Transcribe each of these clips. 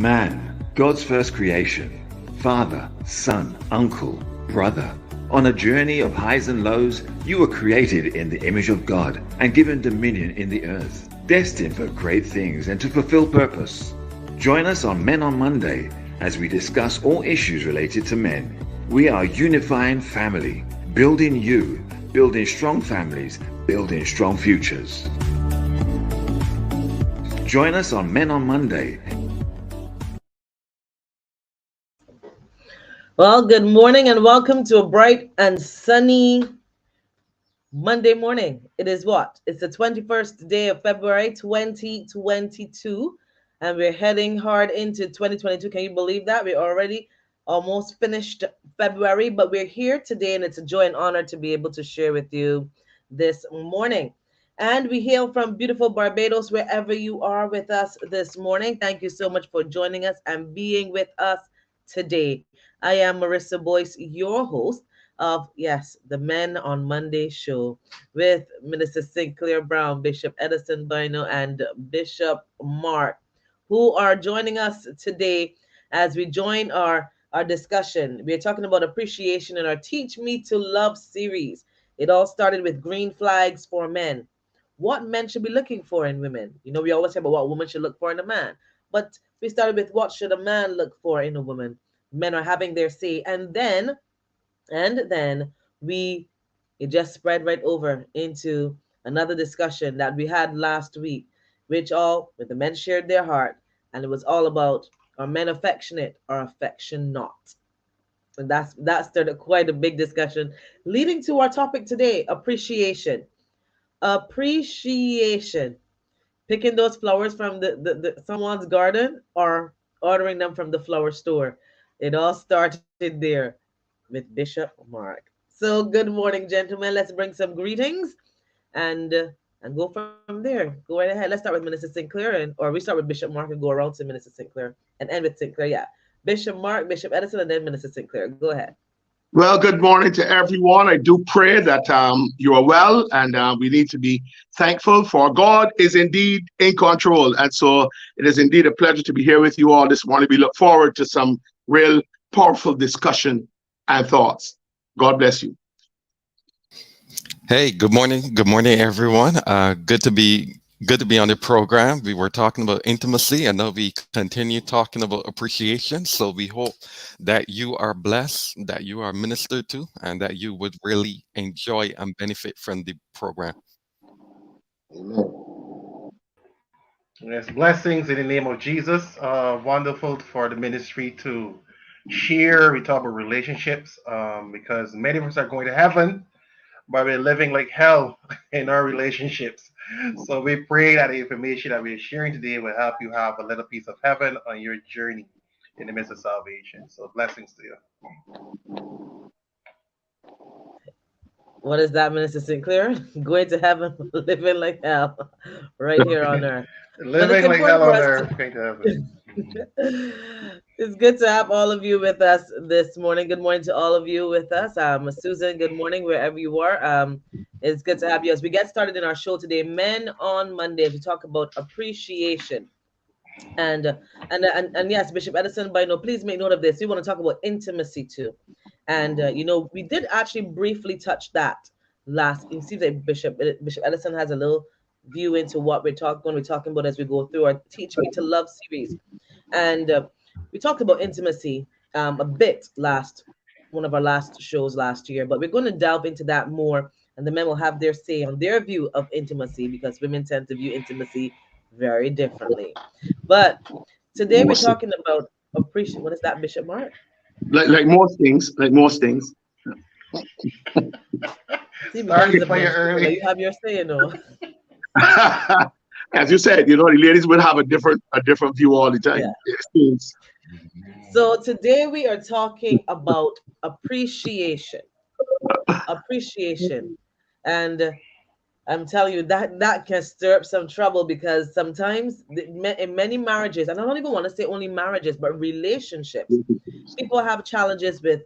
Man, God's first creation, father, son, uncle, brother. On a journey of highs and lows, you were created in the image of God and given dominion in the earth, destined for great things and to fulfill purpose. Join us on Men on Monday as we discuss all issues related to men. We are unifying family, building you, building strong families, building strong futures. Join us on Men on Monday. Well, good morning and welcome to a bright and sunny Monday morning. It is what? It's the 21st day of February 2022, and we're heading hard into 2022. Can you believe that? We're already almost finished February, but we're here today, and it's a joy and honor to be able to share with you this morning. And we hail from beautiful Barbados, wherever you are with us this morning. Thank you so much for joining us and being with us today. I am Marissa Boyce, your host of, yes, the Men on Monday show with Minister Clair, Browne, Bishop Edison, Bynoe, and Bishop Mark, who are joining us today as we join our discussion. We are talking about appreciation in our Teach Me to Love series. It all started with green flags for men. What men should be looking for in women? You know, we always say about what a woman should look for in a man, but we started with what should a man look for in a woman. Men are having their say, and then it just spread right over into another discussion that we had last week, with the men shared their heart, and it was all about, are men affectionate or affection not? And that started quite a big discussion, leading to our topic today: appreciation. Appreciation. Picking those flowers from the someone's garden or ordering them from the flower store. It all started there with Bishop Mark. So good morning, gentlemen. Let's bring some greetings and go from there. Go right ahead. Let's start with Minister Sinclair, or we start with Bishop Mark and go around to Minister Sinclair and end with Sinclair. Yeah, Bishop Mark, Bishop Edison, and then Minister Sinclair. Go ahead. Well, good morning to everyone. I do pray that you are well, and we need to be thankful, for God is indeed in control. And so it is indeed a pleasure to be here with you all this morning. We look forward to some real powerful discussion and thoughts. God bless you. Hey, good morning. Good morning, everyone. Good to be on the program. We were talking about intimacy, and now we continue talking about appreciation. So we hope that you are blessed, that you are ministered to, and that you would really enjoy and benefit from the program. Amen. Yes, blessings in the name of Jesus. Wonderful for the ministry to share. We talk about relationships because many of us are going to heaven, but we're living like hell in our relationships. So we pray that the information that we're sharing today will help you have a little piece of heaven on your journey in the midst of salvation. So blessings to you. What is that, Minister Sinclair? Going to heaven, living like hell, right here on earth. Living like hell on earth, going to heaven. It's good to have all of you with us this morning. Good morning to all of you with us. Susan, good morning, wherever you are. It's good to have you as we get started in our show today, Men on Monday, to talk about appreciation. And yes, Bishop Edison, Bynoe, please make note of this. We want to talk about intimacy too. And we did actually briefly touch that last. It seems like Bishop Edison has a little view into what we're talking about as we go through our Teach Me to Love series. And we talked about intimacy a bit one of our last shows last year, but we're going to delve into that more, and the men will have their say on their view of intimacy, because women tend to view intimacy very differently. But today we're talking about appreciation. What is that, Bishop Mark? Like most things. See, because you have your say, As you said, the ladies will have a different view all the time. Yeah. So today we are talking about appreciation. And I'm telling you that can stir up some trouble, because sometimes in many marriages, and I don't even want to say only marriages, but relationships, people have challenges with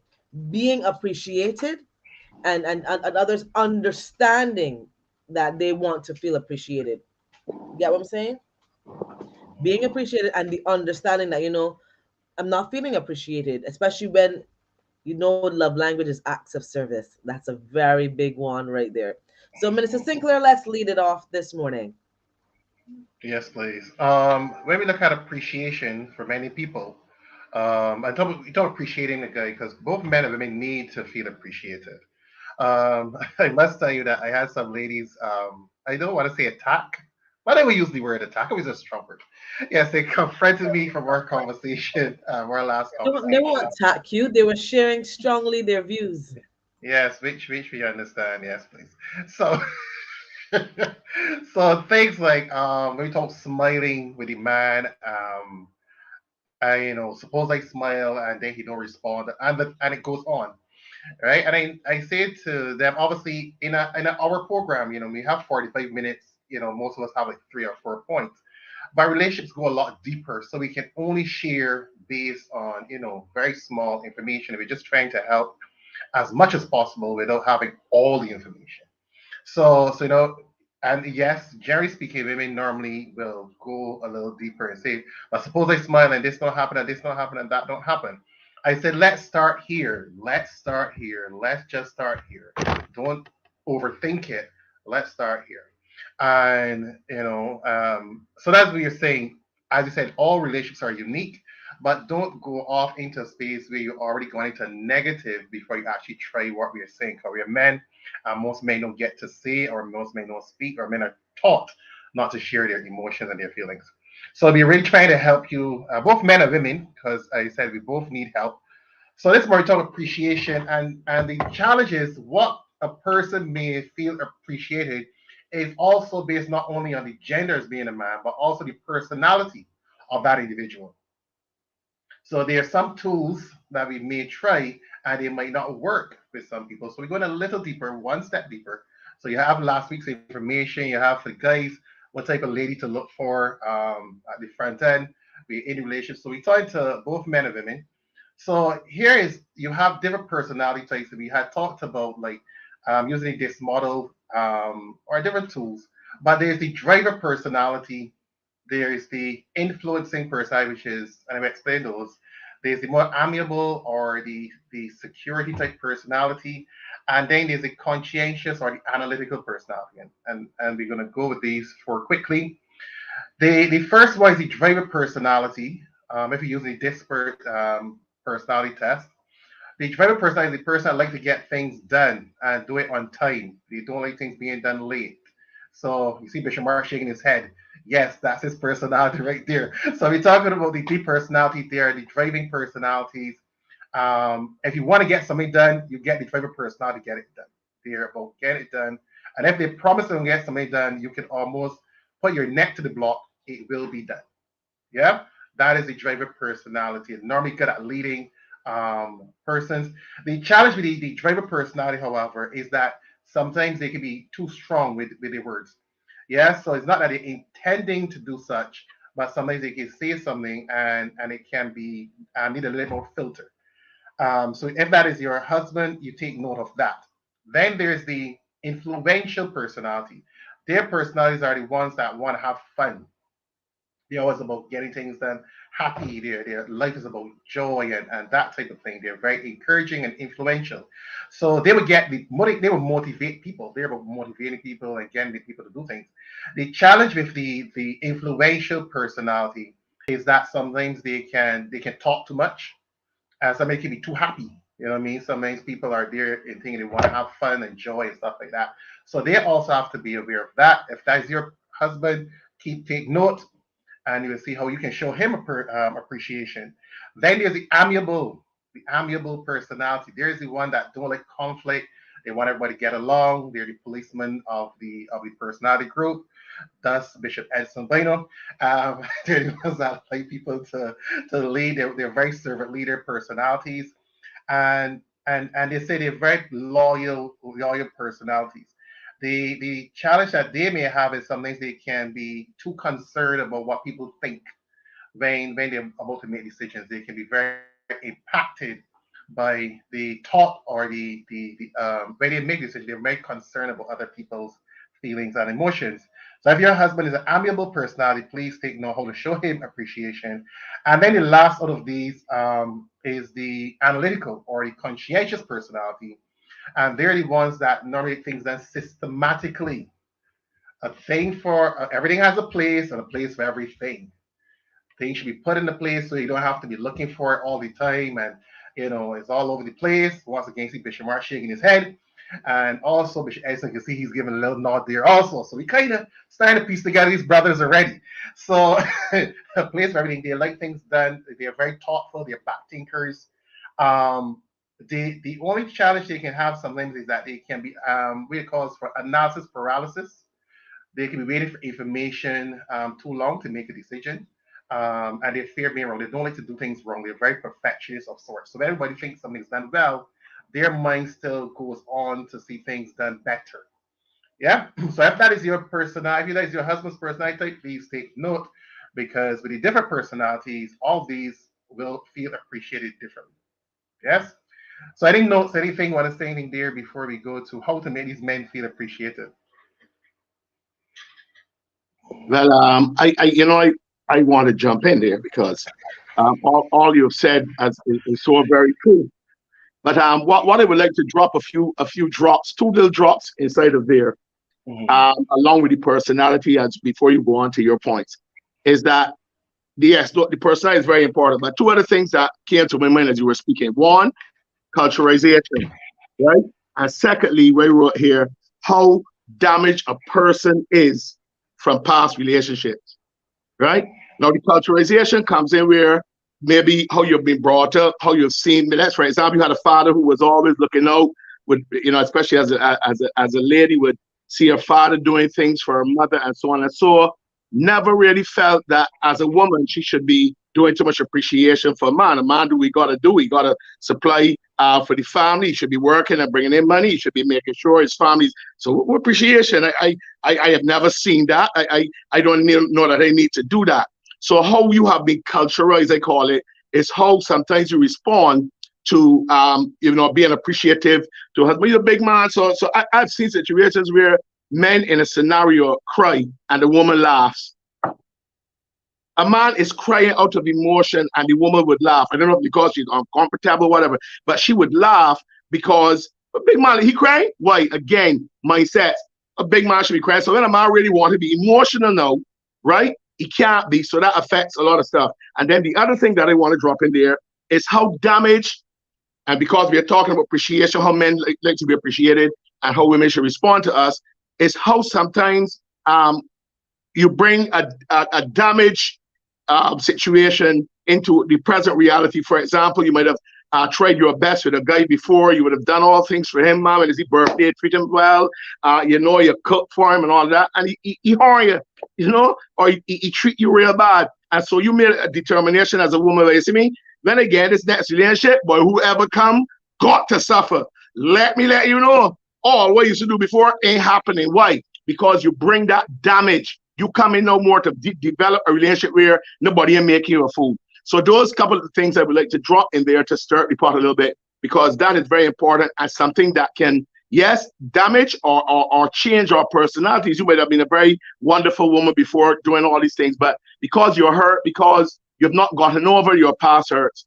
being appreciated and others understanding that they want to feel appreciated. You get what I'm saying? being appreciated and the understanding that, I'm not feeling appreciated, especially when love language is acts of service. That's a very big one right there. So, Minister Sinclair, let's lead it off this morning. Yes, please. When we look at appreciation for many people, we talk appreciating the guy because both men and women need to feel appreciated. I must tell you that I had some ladies, I don't want to say attack, but I will use the word attack. It was a strong word. Yes, they confronted me from our conversation, our last They conversation. won't attack you. They were sharing strongly their views. Yes, which we understand. Yes, please. So, so things like when we talk smiling with the man, suppose I smile and then he don't respond, and it goes on, right? And I say to them, obviously in a our program, we have 45 minutes. Most of us have like 3 or 4 points, but relationships go a lot deeper, so we can only share based on very small information. We're just trying to help as much as possible without having all the information. So and yes, generally speaking, women normally will go a little deeper and say, "But suppose I smile and this don't happen and this don't happen and that don't happen." I said, "Let's start here. Let's start here. Let's just start here. Don't overthink it. Let's start here." And so that's what you're saying. As you said, all relationships are unique, but don't go off into a space where you're already going into negative before you actually try what we are saying. Because we are men, and most men don't get to say, or most men don't speak, or men are taught not to share their emotions and their feelings. So we're really trying to help you, both men and women, because I said we both need help. So this more talk appreciation, and the challenge is what a person may feel appreciated is also based not only on the gender as being a man, but also the personality of that individual. So there are some tools that we may try and they might not work with some people. So we're going a little deeper, one step deeper. So you have last week's information, you have for guys what type of lady to look for at the front end. We're in relationship. So we talked to both men and women. So here is you have different personality types that we had talked about, like using this model or different tools. But there's the driver personality, there is the influencing personality, which is, and I've explained those. There's the more amiable or the security type personality, and then there's the conscientious or the analytical personality. And we're going to go with these for quickly. The first one is the driver personality. If you use the disparate personality test, the driver personality is the person that like to get things done and do it on time. They don't like things being done late. So you see Bishop Mark shaking his head. Yes, that's his personality right there. So we're talking about the deep personality there, the driving personalities. If you want to get something done, you get the driver personality to get it done. They're about get it done. And if they promise to get something done, you can almost put your neck to the block. It will be done. Yeah, that is the driver personality. It's normally good at leading persons. The challenge with the driver personality, however, is that sometimes they can be too strong with their words. Yeah, so it's not that they're intending to do such, but sometimes they can say something and it can be need a little more filter. So if that is your husband, you take note of that. Then there's the influential personality. Their personalities are the ones that want to have fun. They're always about getting things done, happy. Their life is about joy and that type of thing. They're very encouraging and influential. So they would they would motivate people. They're about motivating people and getting the people to do things. The challenge with the influential personality is that sometimes they can talk too much, and somebody can be too happy. You know what I mean? Sometimes people are there and thinking they want to have fun and joy and stuff like that. So they also have to be aware of that. If that's your husband, take note, and you will see how you can show him appreciation. Then there's the amiable personality. There's the one that don't like conflict. They want everybody to get along. They're the policeman of the personality group. Thus, Bishop Edison Bynoe. They're the ones that like people to lead. They're very servant leader personalities, and they say they're very loyal personalities. The challenge that they may have is sometimes they can be too concerned about what people think when they're about to make decisions. They can be very impacted by the thought or when they make decisions. They're very concerned about other people's feelings and emotions. So if your husband is an amiable personality, please take note how to show him appreciation. And then the last out of these is the analytical or the conscientious personality. And they're the ones that normally take things done systematically. A thing for everything has a place and a place for everything. Things should be put into place so you don't have to be looking for it all the time, and it's all over the place. Once again, see Bishop Mark shaking his head, and also Bishop Edison can see he's giving a little nod there also. So we kind of starting to piece together these brothers already. So a place for everything. They like things done. They're very thoughtful. They're back thinkers. The only challenge they can have sometimes is that they can be what it calls for analysis paralysis. They can be waiting for information too long to make a decision. And they fear being wrong. They don't like to do things wrong. They're very perfectionists of sorts. So everybody thinks something's done well, their mind still goes on to see things done better. Yeah. So if that is your personality, if that is your husband's personality, please take note, because with the different personalities, all these will feel appreciated differently. Yes. So any notes, anything, want to say anything there before we go to how to make these men feel appreciated? Well, I want to jump in there because all you've said is so very true. But what I would like to drop a few drops, two little drops inside of there, along with the personality, as before you go on to your points, is that yes, the personality is very important. But two other things that came to my mind as you were speaking: one, culturalization, right? And secondly, we wrote here how damaged a person is from past relationships, right? Now, the culturalization comes in where maybe how you've been brought up, how you've seen. Let's, for example, you had a father who was always looking out, would, especially as a lady, would see her father doing things for her mother and so on and so on. Never really felt that as a woman she should be doing too much appreciation for a man. A man, do we got to do? We got to supply for the family. He should be working and bringing in money. He should be making sure his family's. So appreciation, I have never seen that. I don't know that I need to do that. So how you have been culturalized, I call it, is how sometimes you respond to being appreciative to husband. You're a big man, so I've seen situations where men in a scenario cry and the woman laughs. A man is crying out of emotion and the woman would laugh. I don't know if because she's uncomfortable, whatever, but she would laugh because a big man, he crying? Why? Again, mindset. A big man should be crying. So when a man really wants to be emotional now, right? He can't be. So that affects a lot of stuff. And then the other thing that I want to drop in there is how damaged, and because we are talking about appreciation, how men like to be appreciated and how women should respond to us, is how sometimes you bring a damaged situation into the present reality. For example, you might have tried your best with a guy before. You would have done all things for him, mom, and his birthday, treat him well. You cook for him and all that, and he harm you, or he treat you real bad. And so you made a determination as a woman, you see me? Then again, this next relationship, boy, whoever come, got to suffer. Let me let you know, all what you used to do before ain't happening. Why? Because you bring that damage. You come in no more to develop a relationship where nobody is making you a fool. So those couple of things I would like to drop in there to stir the pot a little bit, because that is very important and something that can, yes, damage or change our personalities. You might have been a very wonderful woman before doing all these things, but because you're hurt, because you've not gotten over your past hurts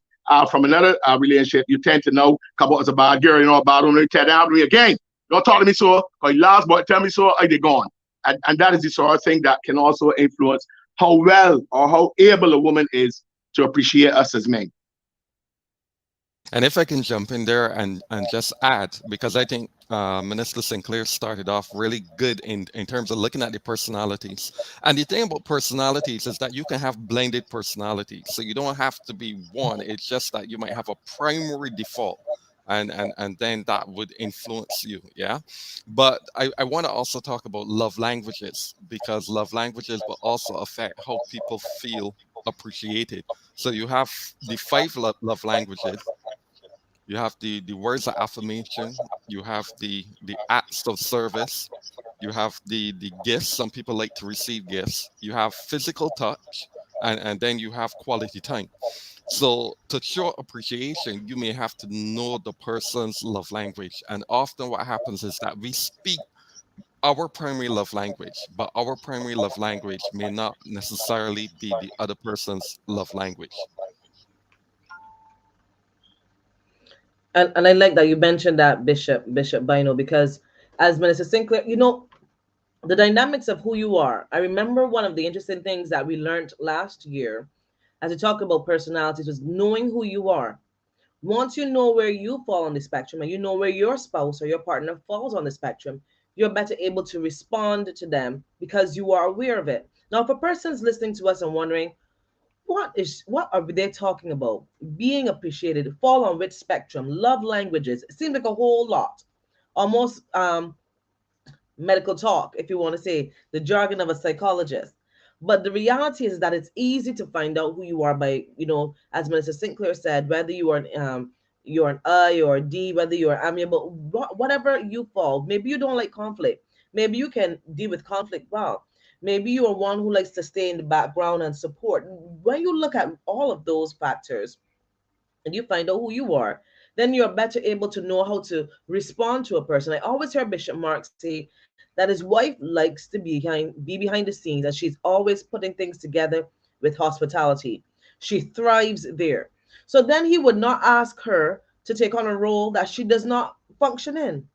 from another relationship, you tend to know couple as a bad girl, a bad woman, tell down to me again. Don't talk to me so, because last boy tell me so, I did gone. And that is the sort of thing that can also influence how well or how able a woman is to appreciate us as men. And if I can jump in there and just add, because I think Minister Sinclair started off really good in terms of looking at the personalities. And the thing about personalities is that you can have blended personalities. So you don't have to be one. It's just that you might have a primary default. And then that would influence you, yeah. But I want to also talk about love languages, because love languages will also affect how people feel appreciated. So you have the 5 love languages. You have the words of affirmation. You have the acts of service. You have the gifts. Some people like to receive gifts. You have physical touch, and then you have quality time. So to show appreciation, you may have to know the person's love language. And often what happens is that we speak our primary love language, but our primary love language may not necessarily be the other person's love language. And I like that you mentioned that, Bishop Bynoe, because as Minister Sinclair, the dynamics of who you are. I remember one of the interesting things that we learned last year as we talk about personalities was knowing who you are. Once you know where you fall on the spectrum and you know where your spouse or your partner falls on the spectrum, you're better able to respond to them because you are aware of it. Now, if a person's listening to us and wondering, what are they talking about? Being appreciated, fall on which spectrum? Love languages. It seems like a whole lot. Almost medical talk, if you want to say the jargon of a psychologist. But the reality is that it's easy to find out who you are by, as Minister Sinclair said, whether you're an I or a D, whether you're amiable, whatever you fall. Maybe you don't like conflict. Maybe you can deal with conflict well. Maybe you are one who likes to stay in the background and support. When you look at all of those factors and you find out who you are, then you're better able to know how to respond to a person. I always hear Bishop Mark say that his wife likes to be behind the scenes, and she's always putting things together with hospitality. She thrives there. So then he would not ask her to take on a role that she does not function in.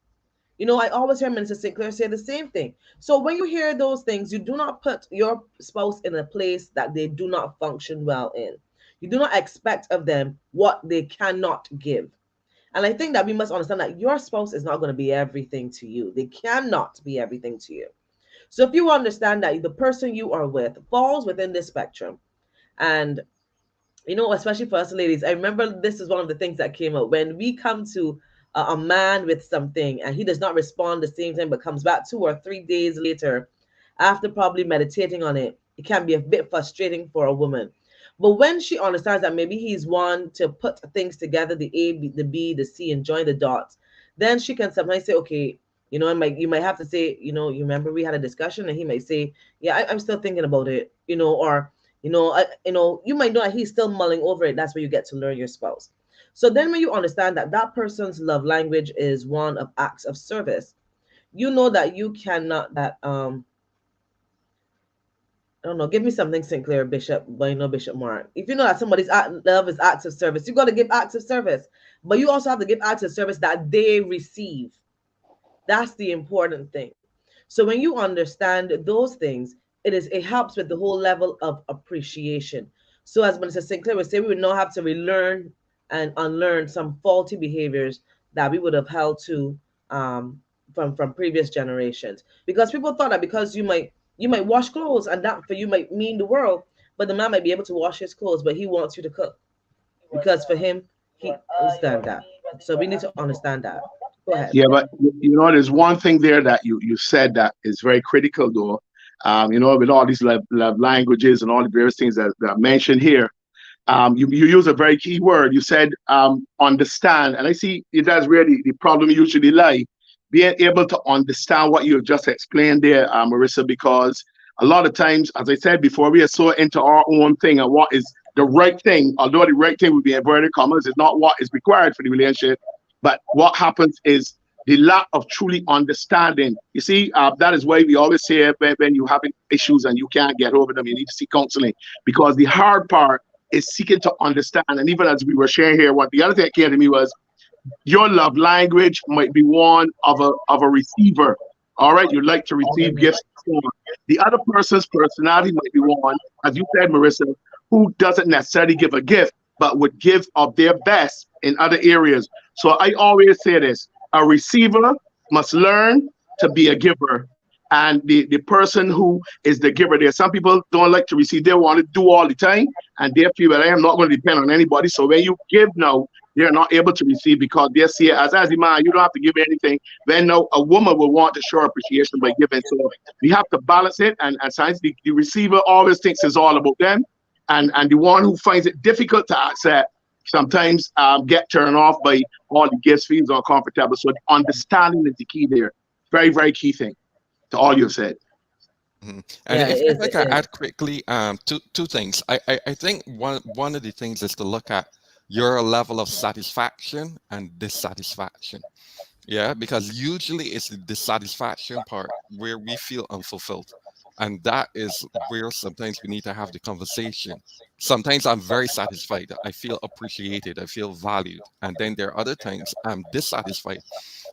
I always hear Minister Sinclair say the same thing. So when you hear those things, you do not put your spouse in a place that they do not function well in. You do not expect of them what they cannot give. And I think that we must understand that your spouse is not going to be everything to you. They cannot be everything to you. So if you understand that the person you are with falls within this spectrum, and especially for us ladies, I remember this is one of the things that came up when we come to a man with something and he does not respond the same time but comes back 2 or 3 days later after probably meditating on it. It can be a bit frustrating for a woman. But when she understands that maybe he's one to put things together, the A, the B, the C, and join the dots, then she can sometimes say, okay, you might have to say, you remember we had a discussion, and he might say, yeah, I'm still thinking about it, or, you might know that he's still mulling over it. That's where you get to learn your spouse. So then when you understand that that person's love language is one of acts of service, you know that you cannot, I don't know, give me something, Sinclair, Bishop, Bishop Mark. If you know that somebody's love is acts of service, you got to give acts of service. But you also have to give acts of service that they receive. That's the important thing. So when you understand those things, it helps with the whole level of appreciation. So as Minister Sinclair would say, we would now have to relearn and unlearn some faulty behaviors that we would have held to from previous generations. Because people thought that because you might wash clothes and that for you might mean the world, but the man might be able to wash his clothes, but he wants you to cook because for him, he understands that. So we need to understand that. Go ahead. Yeah, but there's one thing there that you said that is very critical though. With all these love languages and all the various things that are mentioned here, you use a very key word. You said understand, and I see that's where the problem usually lies. Being able to understand what you just explained there, Marissa, because a lot of times, as I said before, we are so into our own thing and what is the right thing, although the right thing would be inverted commas, is not what is required for the relationship, but what happens is the lack of truly understanding. You see, that is why we always say when you're having issues and you can't get over them, you need to seek counseling, because the hard part is seeking to understand. And even as we were sharing here, what the other thing that came to me was, your love language might be one of a receiver. All right, you like to receive gifts. The other person's personality might be one, as you said, Marissa, who doesn't necessarily give a gift, but would give of their best in other areas. So I always say this: a receiver must learn to be a giver. And the person who is the giver, there, some people don't like to receive; they want to do all the time, and they feel that I am not going to depend on anybody. So when you give now, they're not able to receive because they see it as a man, you don't have to give anything. Then now a woman will want to show appreciation by giving. So we have to balance it. And at times the receiver always thinks it's all about them. And the one who finds it difficult to accept sometimes get turned off by all the gifts, feels uncomfortable. So understanding is the key there. Very, very key thing to all you've said. Mm-hmm. And Yeah, if I can add quickly, two things. I think one of the things is to look at your level of satisfaction and dissatisfaction. Yeah, because usually it's the dissatisfaction part where we feel unfulfilled. And that is where sometimes we need to have the conversation. Sometimes I'm very satisfied. I feel appreciated. I feel valued. And then there are other times I'm dissatisfied.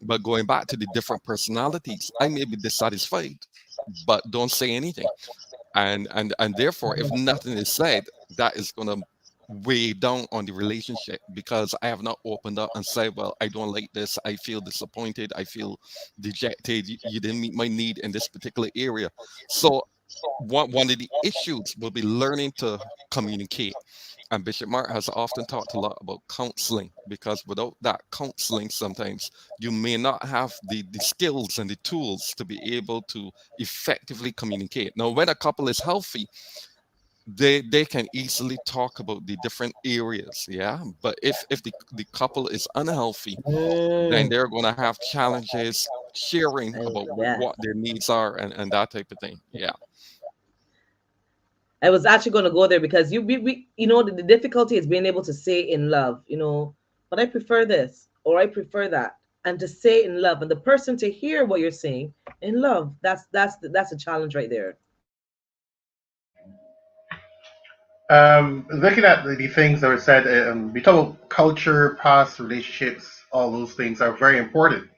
But going back to the different personalities, I may be dissatisfied, but don't say anything. And therefore, if nothing is said, that is going to weigh down on the relationship because I have not opened up and said, well, I don't like this, I feel disappointed, I feel dejected, you didn't meet my need in this particular area. So one of the issues will be learning to communicate. And Bishop Mark has often talked a lot about counseling, because without that counseling, sometimes you may not have the skills and the tools to be able to effectively communicate. Now, when a couple is healthy, they can easily talk about the different areas, yeah. But if the couple is unhealthy, then Mm, they're going to have challenges sharing and about yes. what their needs are and that type of thing, yeah. I was actually going to go there because you know, the difficulty is being able to say in love, you know, but I prefer this or I prefer that, and to say in love, and the person to hear what you're saying in love. That's a challenge right there. Looking at the things that were said, we talk about culture, past relationships, all those things are very important.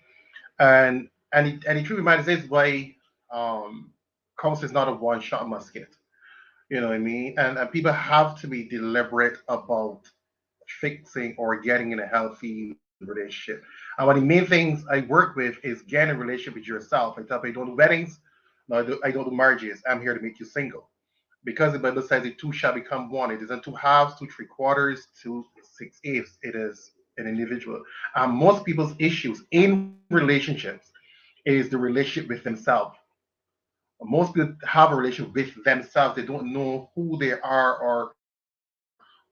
And the truth reminds us why counsel is not a one shot musket. You know what I mean? And people have to be deliberate about fixing or getting in a healthy relationship. And one of the main things I work with is getting a relationship with yourself. I tell people I don't do weddings, no, I don't do marriages. I'm here to make you single. Because the Bible says the two shall become one. It isn't two halves, two three quarters, two six eighths. It is an individual. Most people's issues in relationships is the relationship with themselves. Most people have a relationship with themselves. They don't know who they are or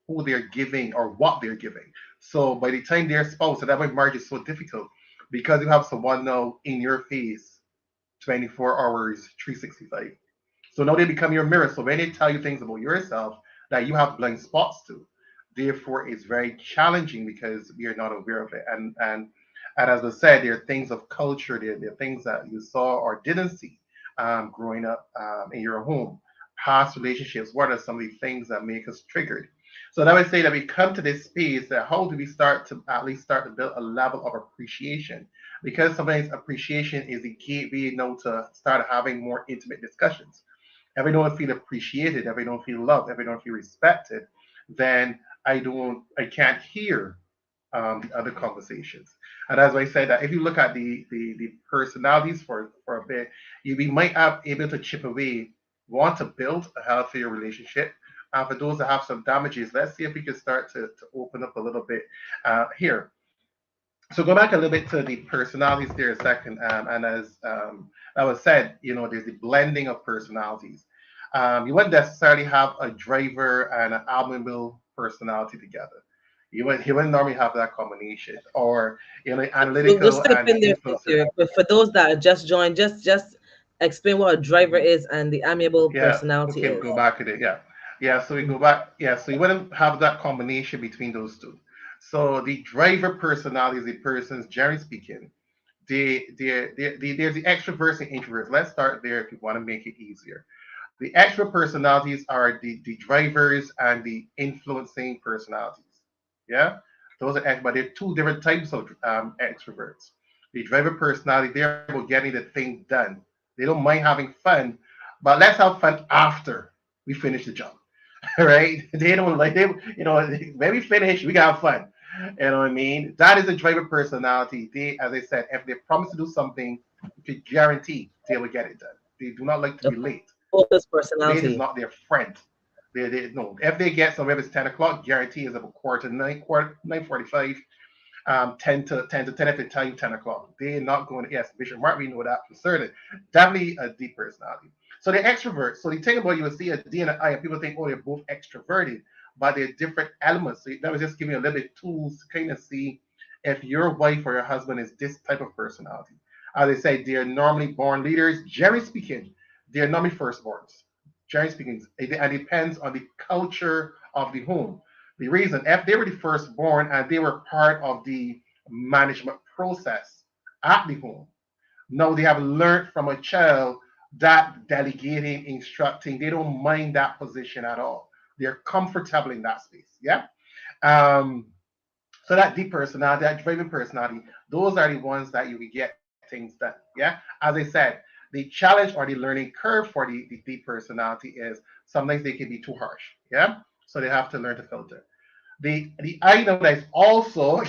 who they're giving or what they're giving. So by the time they're spouse, and that's why marriage is so difficult, because you have someone now in your face 24 hours, 365. So now they become your mirror. So when they tell you things about yourself that you have blind spots to, therefore it's very challenging because we are not aware of it. And as I said, there are things of culture, there are things that you saw or didn't see growing up in your home. Past relationships, what are some of the things that make us triggered? So that would say that we come to this space that how do we start to at least start to build a level of appreciation? Because sometimes appreciation is the gateway now to start having more intimate discussions. If I don't feel appreciated, if I don't feel loved, if I don't feel respected, then I can't hear the other conversations. And as I said, that if you look at the personalities for a bit, we might have able to chip away, want to build a healthier relationship. For those that have some damages, let's see if we can start to open up a little bit here. So go back a little bit to the personalities there a second, and as that was said, you know, there's the blending of personalities. You wouldn't necessarily have a driver and an admirable personality together. You wouldn't normally have that combination, or you know, So just analytical type and in there, influencer. Victor. But for those that are just joined, just explain what a driver is and the amiable Yeah, personality okay, we'll is. go back to it. Yeah, yeah. So we go back. Yeah, so you wouldn't have that combination between those two. So the driver personality is the person's, generally speaking, there's the extroverts and introverts. Let's start there if you want to make it easier. The extrovert personalities are the drivers and the influencing personalities. Yeah, those are but there are two different types of extroverts. The driver personality, they're about getting the thing done. They don't mind having fun, but let's have fun after we finish the job. Right? They don't like they, you know, when we finish, we got fun. You know what I mean? That is a driver personality. They, as I said, if they promise to do something, you could guarantee they will get it done. They do not like to A be late. focused Late is personality. not their friend. They no. If they get somewhere, if it's 10 o'clock, guarantee is about quarter to nine, quarter 9:45, 10 to 10 if they tell you 10 o'clock. They're not going to, yes, Bishop Mark, we know that for certain. Definitely a deep personality. So they're extroverts. So the thing about you will see a D and an I, and people think, oh, they're both extroverted, but they're different elements. So that was just giving you a little bit tools to kind of see if your wife or your husband is this type of personality. As I say, they're normally born leaders. Generally speaking, they're normally firstborns. Generally speaking, it depends on the culture of the home. The reason, if they were the firstborn and they were part of the management process at the home. Now they have learned from a child that delegating, instructing, they don't mind that position at all. They're comfortable in that space. Yeah. Um, so that deep personality, that driven personality, those are the ones that you will get things done. Yeah. As I said, the challenge or the learning curve for the deep personality is sometimes they can be too harsh. Yeah. So they have to learn to filter. The item that is also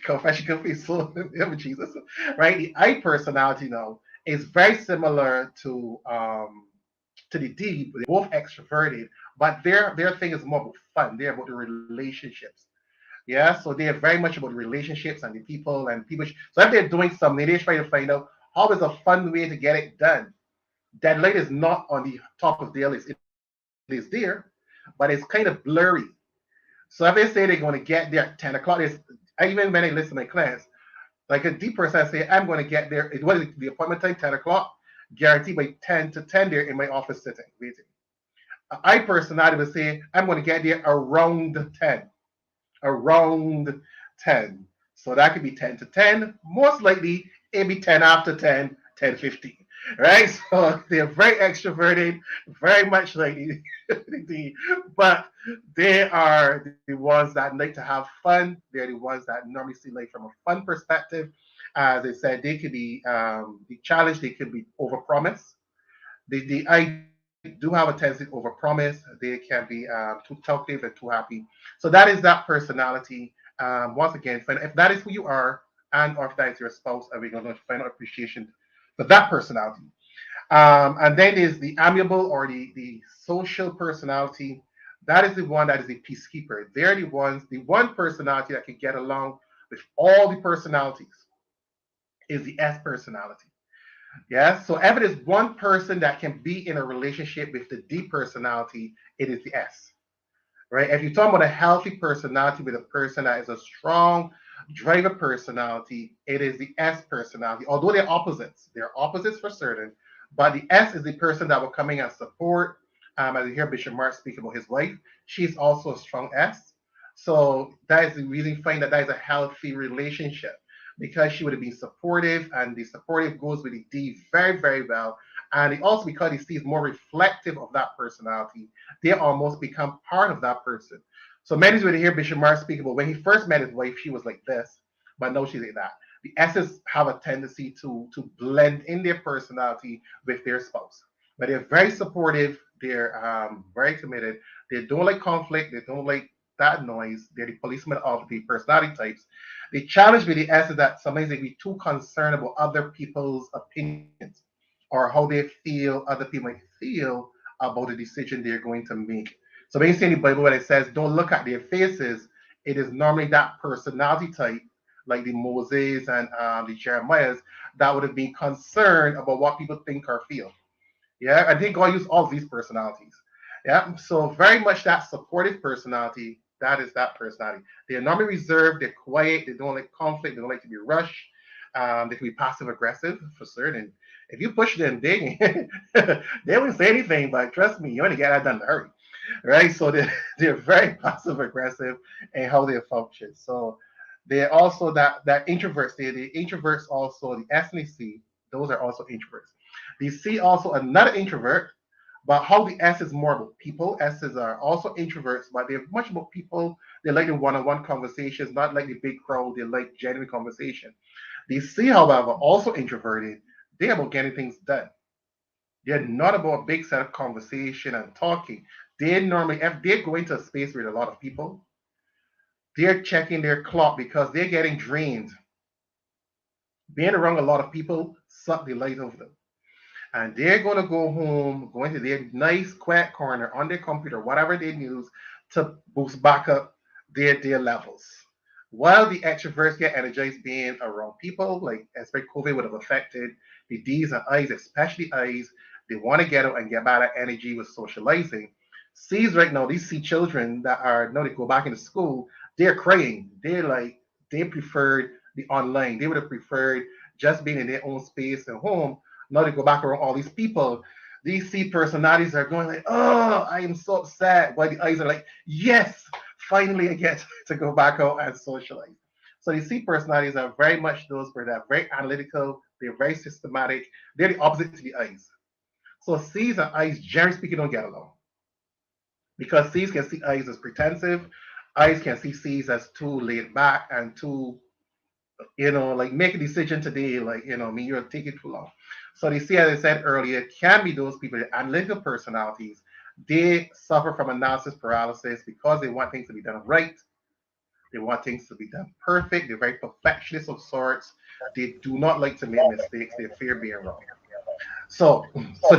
confession confess so Jesus, right? The I personality now is very similar to the D. They're both extroverted, but their thing is more about fun. They're about the relationships. Yeah, so they are very much about relationships and the people and people. So if they're doing something, they're trying to find out how is a fun way to get it done. That light is not on the top of their list. It is there, but it's kind of blurry. So if they say they're going to get there at 10 o'clock, even when I listen to my class, like a deep person, I say, I'm going to get there. What is the appointment time? 10 o'clock. Guaranteed by 10 to 10 there in my office sitting, waiting. I personality would say, I'm going to get there around 10. Around 10. So that could be 10 to 10. Most likely, it'd be 10 after 10, 10:15. Right? So they're very extroverted, very much like the, but they are the ones that like to have fun. They're the ones that normally see life from a fun perspective. As I said, they could be the challenge, they could be overpromise. I do have a tendency to overpromise. They can be too talkative and too happy. So that is that personality. Once again, if that is who you are, and or if that is your spouse, and we're going to find out appreciation for that personality. And then there's the amiable or the social personality. That is the one that is the peacekeeper. They're the one personality that can get along with all the personalities is the S personality. Yeah. So if it is one person that can be in a relationship with the D personality, it is the S. Right? If you're talking about a healthy personality with a person that is a strong driver personality, it is the S personality. Although they're opposites for certain, but the S is the person that will come in and support. As you hear Bishop Mark speak about his wife, she's also a strong S. So that is the reason you find that that is a healthy relationship because she would have been supportive, and the supportive goes with the D very, very well. And it also because he sees more reflective of that personality, they almost become part of that person. So many would hear Bishop Mark speak about when he first met his wife, she was like this, but no, she's like that. The S's have a tendency to blend in their personality with their spouse. But they're very supportive, they're very committed, they don't like conflict, they don't like that noise, they're the policemen of the personality types. The challenge with the S is that sometimes they be too concerned about other people's opinions or how they feel, other people might feel about the decision they're going to make. So when you see in the Bible where it says, don't look at their faces, it is normally that personality type, like the Moses and the Jeremiahs, that would have been concerned about what people think or feel. Yeah, I think God used all of these personalities. Yeah, so very much that supportive personality, that is that personality. They're normally reserved, they're quiet, they don't like conflict, they don't like to be rushed. They can be passive aggressive for certain. If you push them, they won't say anything, but trust me, you want to get that done in a hurry. Right? So they're very passive aggressive in how they function. So they're also that introverts, the introverts also, the S and the C, those are also introverts. The C also another introvert, but how the S is more about people. S's are also introverts, but they're much about people. They like the one-on-one conversations, not like the big crowd. They like genuine conversation. The C, however, also introverted. They're about getting things done. They're not about a big set of conversation and talking. They normally, if they're going to a space with a lot of people, they're checking their clock because they're getting drained. Being around a lot of people suck the life of them. And they're going to go home, go into their nice quiet corner on their computer, whatever they use to boost back up their levels. While the extroverts get energized being around people, like especially COVID would have affected the D's and I's, especially I's, they want to get out and get back that energy with socializing. C's right now, these C children that are now they go back into school, they're crying. They're like, they preferred the online. They would have preferred just being in their own space at home. Now they go back around all these people. These C personalities are going like, oh, I am so upset. While the I's are like, yes, finally I get to go back out and socialize. So the C personalities are very much those where they're very analytical, they're very systematic, they're the opposite to the I's. So C's and I's, generally speaking, don't get along because C's can see I's as pretensive, I's can see C's as too laid back and too, like make a decision today, like, me, you're taking too long. So they see, as I said earlier, can be those people, the analytical personalities, they suffer from analysis paralysis because they want things to be done right. They want things to be done perfect. They're very perfectionists of sorts. They do not like to make mistakes. They fear being wrong. So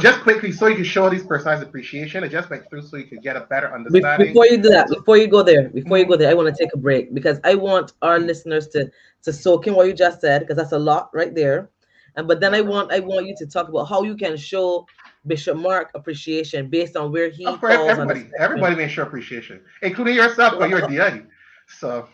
just quickly, so you can show these personalized appreciation, I just went through so you can get a better understanding. Before you do that, before you go there, I want to take a break because I want our listeners to soak in what you just said, because that's a lot right there. But then I want you to talk about how you can show Bishop Mark appreciation based on where he Of course, falls on the spectrum. everybody may show appreciation, including yourself, because you're a DI. So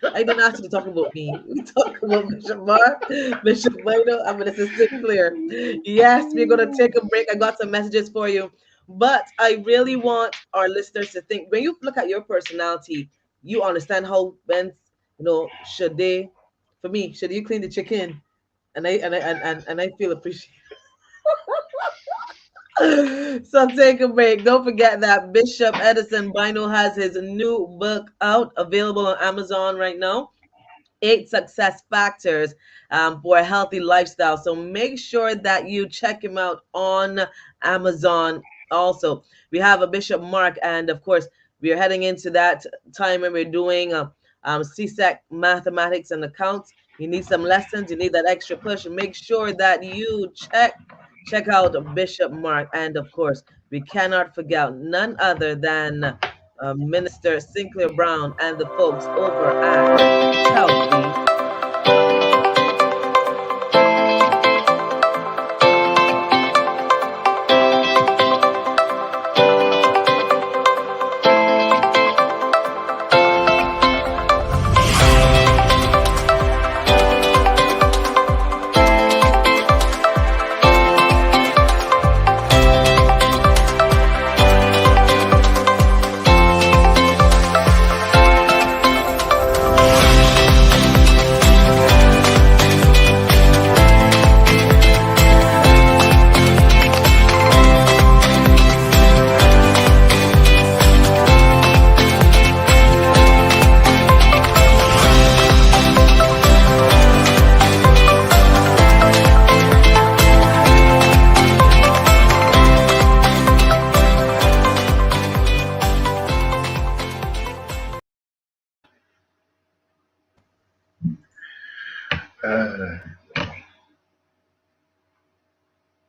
I didn't ask you to talk about me. We talk about Bishop Mark, Bishop Bynoe, and Minister Clair. Yes, we're gonna take a break. I got some messages for you, but I really want our listeners to think. When you look at your personality, you understand how when should they, for me, should you clean the chicken, and I feel appreciated. So take a break. Don't forget that Bishop Edison Bynoe has his new book out, available on Amazon right now. 8 Success Factors for a Healthy Lifestyle. So make sure that you check him out on Amazon. Also, we have a Bishop Mark, and of course, we are heading into that time when we're doing CSEC mathematics and accounts. You need some lessons. You need that extra push. Make sure that you check out Bishop Mark, and of course, we cannot forget none other than Minister Sinclair Browne and the folks over at Healthy.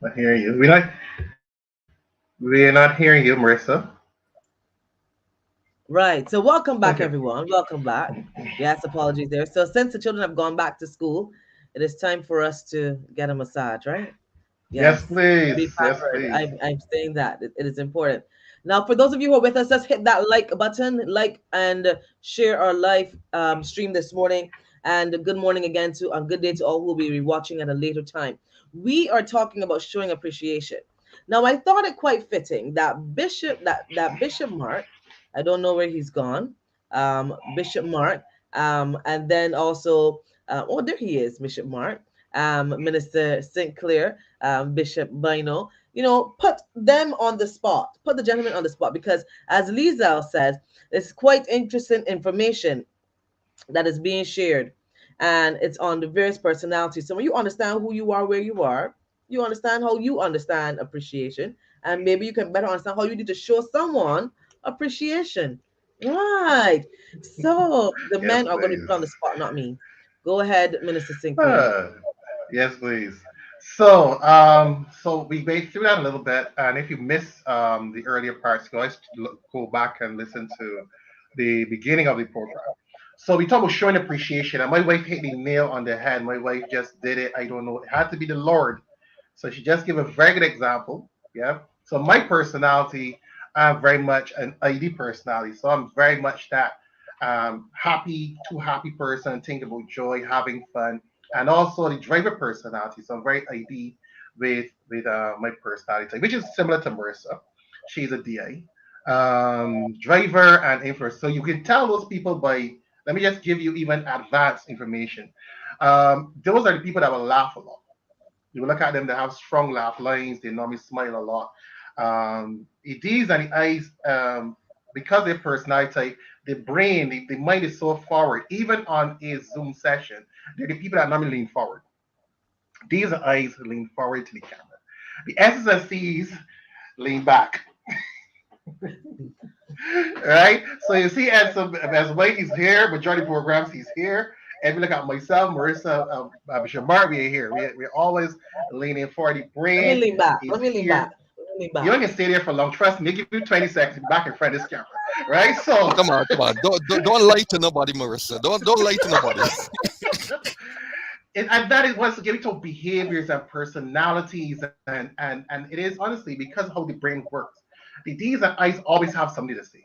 I hear you. We're not hearing you, Marissa. Right. So welcome back, Okay. everyone. Welcome back. Yes, apologies there. So since the children have gone back to school, it is time for us to get a massage, right? Yes, Yes. please. Be Yes, pampered. please. I'm saying that it is important. Now, for those of you who are with us, just hit that like button, like and share our live stream this morning. And good morning again to a good day to all who will be watching at a later time. We are talking about showing appreciation. Now, I thought it quite fitting that Bishop Mark, I don't know where he's gone, Bishop Mark, and then also, oh, there he is, Bishop Mark, Minister St. Clair, Bishop Bynoe, put them on the spot, put the gentleman on the spot, because as Liesel says, it's quite interesting information that is being shared, and it's on the various personalities. So when you understand who you are, where you are, you understand how you understand appreciation, and maybe you can better understand how you need to show someone appreciation. Right. So the Yes, men are going to be please. put on the spot, not me. Go ahead, Minister Sinclair. Yes, please. So we went through that a little bit, and if you missed the earlier parts, guys, go back and listen to the beginning of the program. So we talk about showing appreciation, and my wife hit the nail on the head. My wife just did it. I don't know. It had to be the Lord. So she just gave a very good example. Yeah. So my personality, I'm very much an ID personality. So I'm very much that too happy person, think about joy, having fun, and also the driver personality. So I'm very ID with my personality, which is similar to Marissa. She's a DA, driver and influencer. So you can tell those people by Let me just give you even advanced information. Those are the people that will laugh a lot. You look at them, they have strong laugh lines, they normally smile a lot. These and the eyes, because their personality type, the brain, the mind is so forward. Even on a Zoom session, they're the people that normally lean forward. These are eyes lean forward to the camera. The S's and C's lean back. Right? So you see, as Mike is here, majority of programs he's here. And we look at myself, Marissa, Bishop Mark, we're here. We're always leaning forward. The Let me brain lean back. is Let me lean here. back. Let me lean You don't back. can stay there for long. Trust me, give you 20 seconds back in front of this camera. Right? So Come on, come on. Don't lie to nobody, Marissa. Don't lie to nobody. and that is what's giving to behaviors and personalities, and it is honestly because of how the brain works. The D's and I's always have something to say.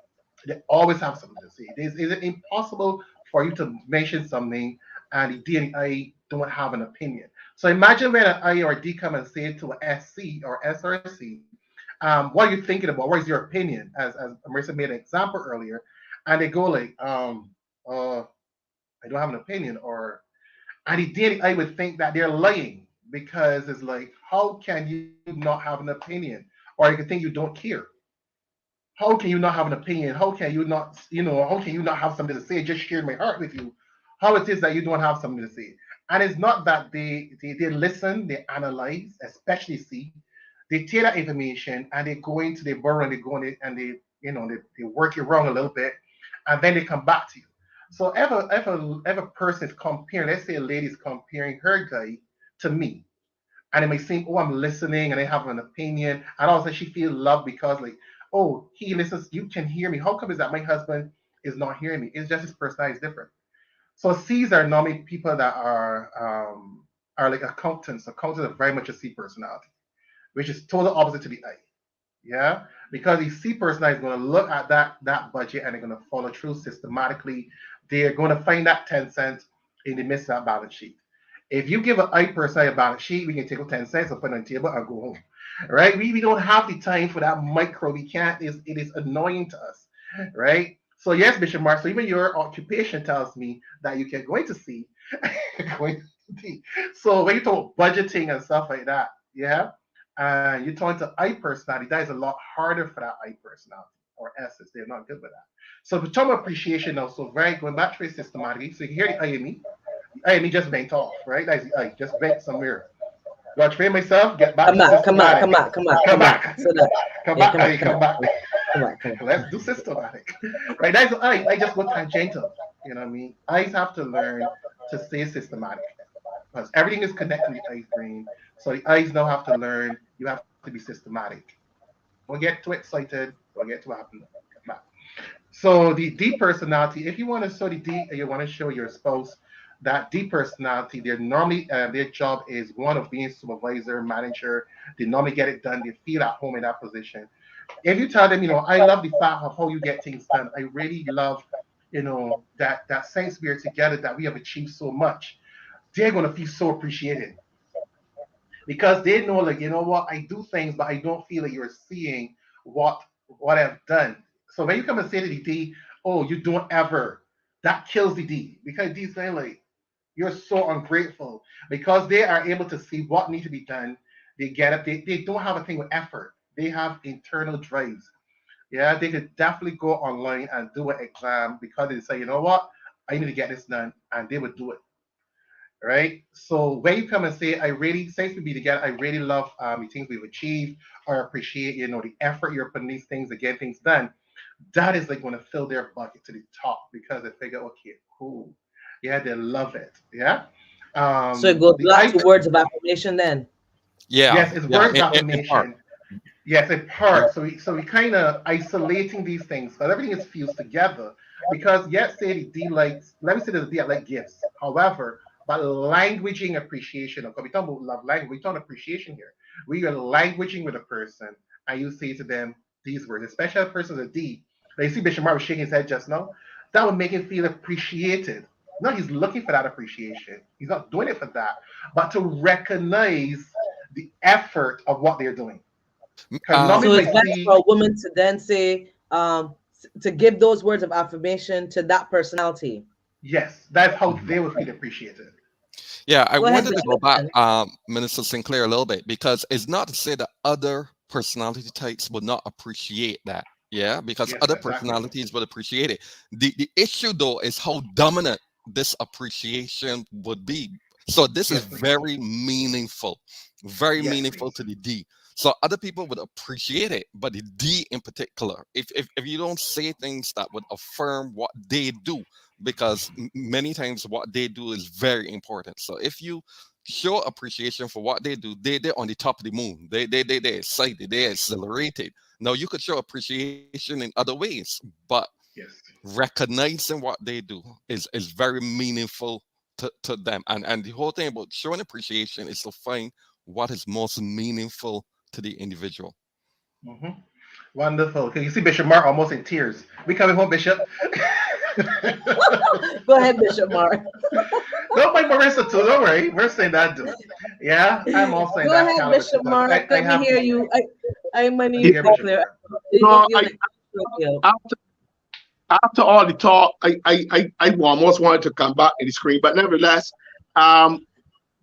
They always have something to say. It is impossible for you to mention something and the D and the I don't have an opinion. So imagine when an I or a D come and say to a SC or SRC, what are you thinking about? What is your opinion? As Marissa made an example earlier, and they go like, I don't have an opinion, or and he did. I would think that they're lying because it's like, how can you not have an opinion? Or you can think you don't care. How can you not have an opinion? How can you not, how can you not have something to say? I just shared my heart with you. How it is that you don't have something to say. And it's not that they listen, they analyze, especially see, they take that information and they go into the burrow and they go in and they work it wrong a little bit, and then they come back to you. So if a person is comparing, let's say a lady is comparing her guy to me, and it may seem, oh, I'm listening and I have an opinion, and all of a sudden she feels loved because like, oh, he listens, you can hear me. How come is that my husband is not hearing me? It's just his personality is different. So C's are normally people that are like accountants. Accountants are very much a C personality, which is total opposite to the I. Yeah, because the C personality is going to look at that budget and they're going to follow through systematically. They're going to find that 10 cents in the midst of that balance sheet. If you give an I personality a balance sheet, we can take out 10 cents and put it on the table and go home. Right? We don't have the time for that micro. We can't. It is annoying to us. Right? So yes, Bishop Mark. So even your occupation tells me that you can go into C, going to D. So when you talk budgeting and stuff like that, yeah, and you're talking to I personality, that is a lot harder for that I personality or S's. They're not good with that. So the term appreciation now, so very going back to it systematically. So you hear the I in me. The I in me just went off, right? That's the I just went somewhere. Do I train myself? Get back Come to back, come back, systematic. come back, come back, Come back. So that, Come yeah, back, come back. come back, come back. Let's do systematic. Right? That's I just go tangential. You know what I mean? Eyes have to learn to stay systematic. Because everything is connected to the eyes brain. So the eyes now have to learn you have to be systematic. Don't get too excited. Don't get too happy. Come back. So the D personality, if you want to show the D, you want to show your spouse that D personality, they're normally their job is one of being supervisor, manager. They normally get it done. They feel at home in that position. If you tell them, I love the fact of how you get things done. I really love, that sense we are together, that we have achieved so much. They're gonna feel so appreciated because they know, like, you know what, I do things, but I don't feel like you're seeing what I've done. So when you come and say to the D, oh, you don't ever, that kills the D because D's saying like, you're so ungrateful because they are able to see what needs to be done. They get it. They don't have a thing with effort. They have internal drives. Yeah, they could definitely go online and do an exam because they say, you know what, I need to get this done, and they would do it. Right? So when you come and say, I really, since we be together, I really love the things we've achieved, or appreciate, the effort you're putting these things to get things done, that is like going to fill their bucket to the top because they figure, okay, cool. Yeah, they love it. Yeah. So it goes The back I to words of affirmation then. Yeah, Yes, it's yeah, words of in part. affirmation. Yes, in part. So we kind of isolating these things because everything is fused together. Because yes, say the D likes, let me say the D like gifts. However, but languaging appreciation, because we talk about love language, we talk appreciation here. We are languaging with a person, and you say to them these words, especially a person with a D. Now you see Bishop Mark was shaking his head just now. That would make him feel appreciated. No, he's looking for that appreciation. He's not doing it for that, but to recognize the effort of what they're doing. Because Um, So normally it's my best D, for a woman to then say, to give those words of affirmation to that personality. Yes, that's how they will feel appreciated. Yeah, I Go ahead, wanted to Bishop. go back, Minister Sinclair, a little bit, because it's not to say that other personality types would not appreciate that. Yeah, because Yes, other exactly. personalities would appreciate it. The issue though is how dominant this appreciation would be. So this is Yes, please. very Yes, meaningful please. to the D. So other people would appreciate it, but the D in particular, if you don't say things that would affirm what they do, because many times what they do is very important. So if you show appreciation for what they do, they're on the top of the moon. They're excited, they're accelerated. Now you could show appreciation in other ways, but Yes. recognizing what they do is very meaningful to them. And the whole thing about showing appreciation is to find what is most meaningful to the individual. Mm-hmm. Wonderful. Okay, you see Bishop Mark almost in tears. We coming home, Bishop. Go ahead, Bishop Mark. Don't mind Marissa too. Don't worry. We're saying that too. Yeah, I'm also in Go that ahead, caliber too. Bishop 'Cause Mark. I Let me have hear the. you. I'm going to Let me use hear the Bishop clear. Mark. You're next. after, after all the talk, I almost wanted to come back in the screen, but nevertheless, I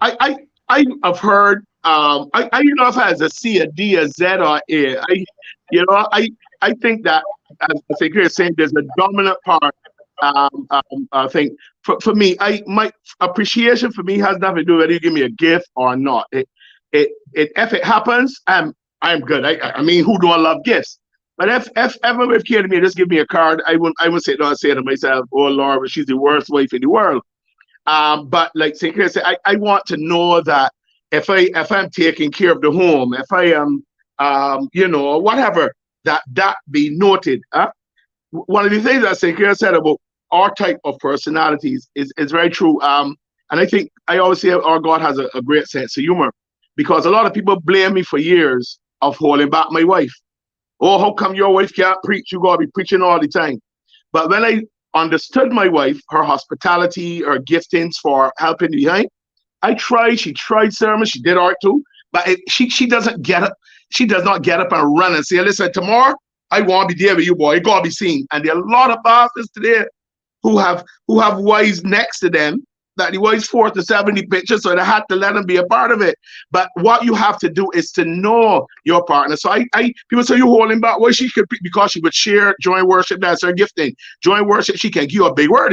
have heard, I don't know if it has a C, a D, a Z, or A. I think that, as I think you're saying, there's a dominant part. I think for me, my appreciation for me has nothing to do whether you give me a gift or not. It if it happens, I'm good. I mean, who don't love gifts? But if ever if came to me, just give me a card, I wouldn't say, no, I say to myself, oh Lord, but she's the worst wife in the world. But like St. Clair said, I want to know that if I'm taking care of the home, if I am whatever, that be noted. One of the things that St. Clair said about our type of personalities is very true. And I think I always say our God has a great sense of humor, because a lot of people blame me for years of holding back my wife. Oh, how come your wife can't preach? You gotta be preaching all the time. But when I understood my wife, her hospitality, her giftings for helping behind, she tried sermons, she did art too, but she doesn't get up. She does not get up and run and say, listen, tomorrow I want to be there with you, boy. You gotta be seen. And there are a lot of pastors today who have wives next to them that the wives 40 to 70 pictures, so they had to let them be a part of it. But what you have to do is to know your partner. So I people say, you holding back. Well, she could, because she would share, join worship, that's her gifting. Join worship, she can give you a big word,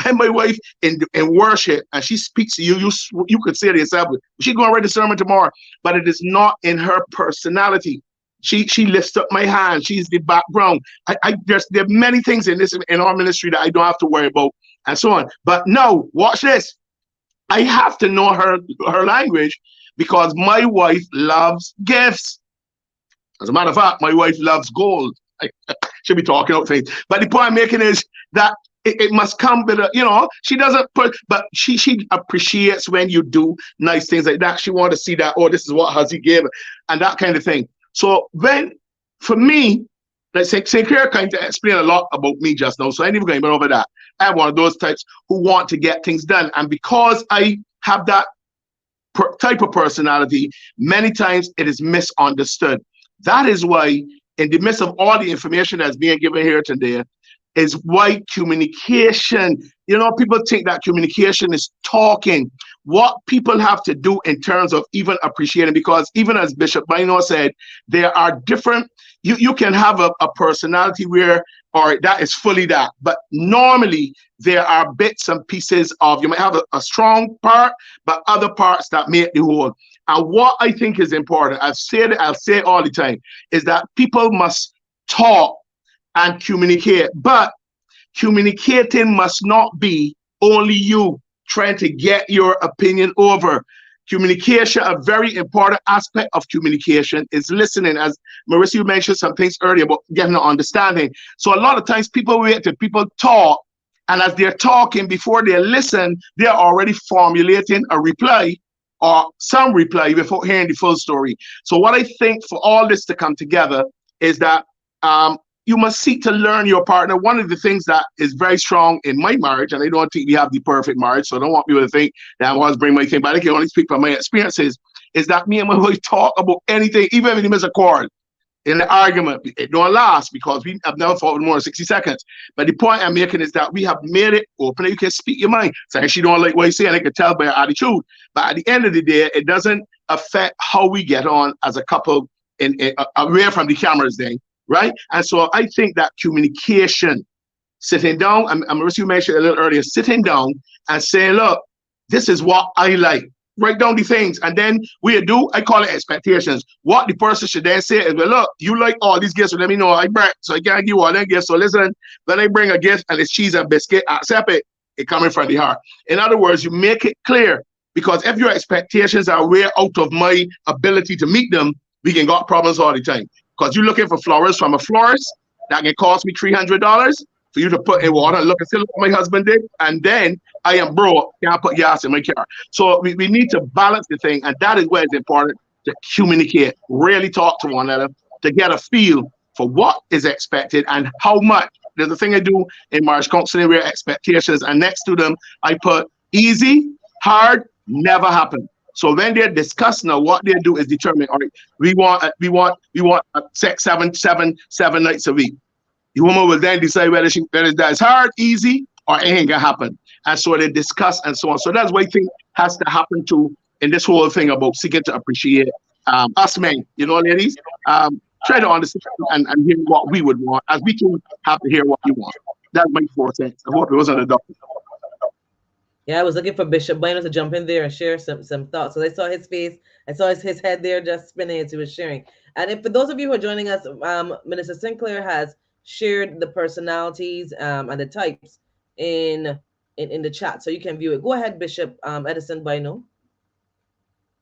When my wife in worship and she speaks to you, you could say to yourself, she's going to write a sermon tomorrow, but it is not in her personality. She lifts up my hand. She's the background. There are many things in our ministry that I don't have to worry about, and so on. But no, watch this. I have to know her language, because my wife loves gifts. As a matter of fact, my wife loves gold. I should be talking out things. But the point I'm making is that it must come with she doesn't put, but she appreciates when you do nice things like that. She wants to see that, oh, this is what Huzzy gave, and that kind of thing. So for me, like St. Clair kind of explained a lot about me just now, so I ain't even going over that. I'm one of those types who want to get things done. And because I have that type of personality, many times it is misunderstood. That is why, in the midst of all the information that's being given here today, is why communication, people think that communication is talking. What people have to do in terms of even appreciating, because even as Bishop Bynoe said, there are different, you can have a personality where, or that is fully that, but normally there are bits and pieces of, you might have a strong part, but other parts that make the whole. And what I think is important, I'll say it all the time, is that people must talk and communicate, but communicating must not be only you trying to get your opinion over. Communication, a very important aspect of communication is listening. As Marissa, you mentioned some things earlier about getting an understanding. So a lot of times people wait till people talk, and as they're talking, before they listen, they're already formulating a reply or some reply before hearing the full story. So what I think for all this to come together is that you must seek to learn your partner. One of the things that is very strong in my marriage, and I don't think we have the perfect marriage, so I don't want people to think that I want to bring my thing, but I can only speak from my experiences, is that me and my wife talk about anything, even if we miss a chord. in the argument. It don't last because we have never fought with more than 60 seconds. But the point I'm making is that we have made it open. You can speak your mind. Saying she don't like what you say, and I can tell by her attitude. But at the end of the day, it doesn't affect how we get on as a couple away from the cameras then, right? And so I think that communication, sitting down, and Marissa, you mentioned a little earlier, sitting down and saying, look, this is what I like. Write down the things, and then I call it expectations. What the person should then say is, well, look, you like all these gifts, so let me know I bring, so I can't give you all them gifts. So listen, when I bring a gift and it's cheese and biscuit, accept it. It coming from the heart. In other words, you make it clear, because if your expectations are way out of my ability to meet them, we can got problems all the time. Because you're looking for flowers from a florist that can cost me $300 for you to put in water and look and see what my husband did, and then I am broke, can't put gas in my car. So we need to balance the thing, and that is where it's important to communicate, really talk to one another, to get a feel for what is expected and how much. There's a thing I do in marriage counseling where expectations, and next to them I put easy, hard, never happen. So when they're discussing now, what they do is determine, all right, we want sex seven nights a week. The woman will then decide whether that's hard, easy, or it ain't gonna happen. And so they discuss and so on. So that's what I think has to happen to in this whole thing about seeking to appreciate us men, ladies. Try to understand and hear what we would want, as we too have to hear what you want. That's my 4 cents. I hope it wasn't a double. Yeah, I was looking for Bishop Bynoe to jump in there and share some thoughts. So I saw his face. I saw his head there just spinning as he was sharing. And if for those of you who are joining us, Minister Sinclair has shared the personalities and the types in the chat, so you can view it. Go ahead, Bishop Edison Bynoe.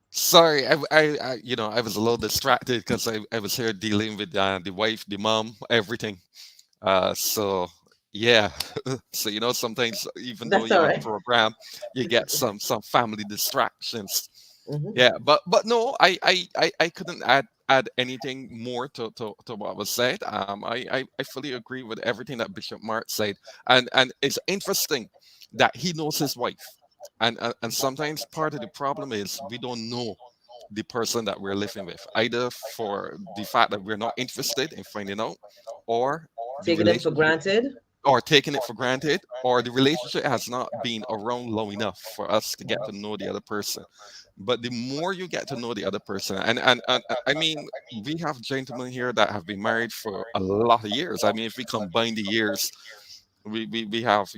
Sorry, I was a little distracted because I was here dealing with the wife, the mom, everything. So yeah, so sometimes even though you're on the program, you get some family distractions. Mm-hmm. Yeah, but no, I couldn't add anything more to what was said. I fully agree with everything that Bishop Mark said, and it's interesting that he knows his wife, and sometimes part of the problem is we don't know the person that we're living with, either for the fact that we're not interested in finding out, or taking it for granted. Or taking it for granted, or the relationship has not been around long enough for us to get to know the other person. But the more you get to know the other person, and I mean, we have gentlemen here that have been married for a lot of years. I mean, if we combine the years, we have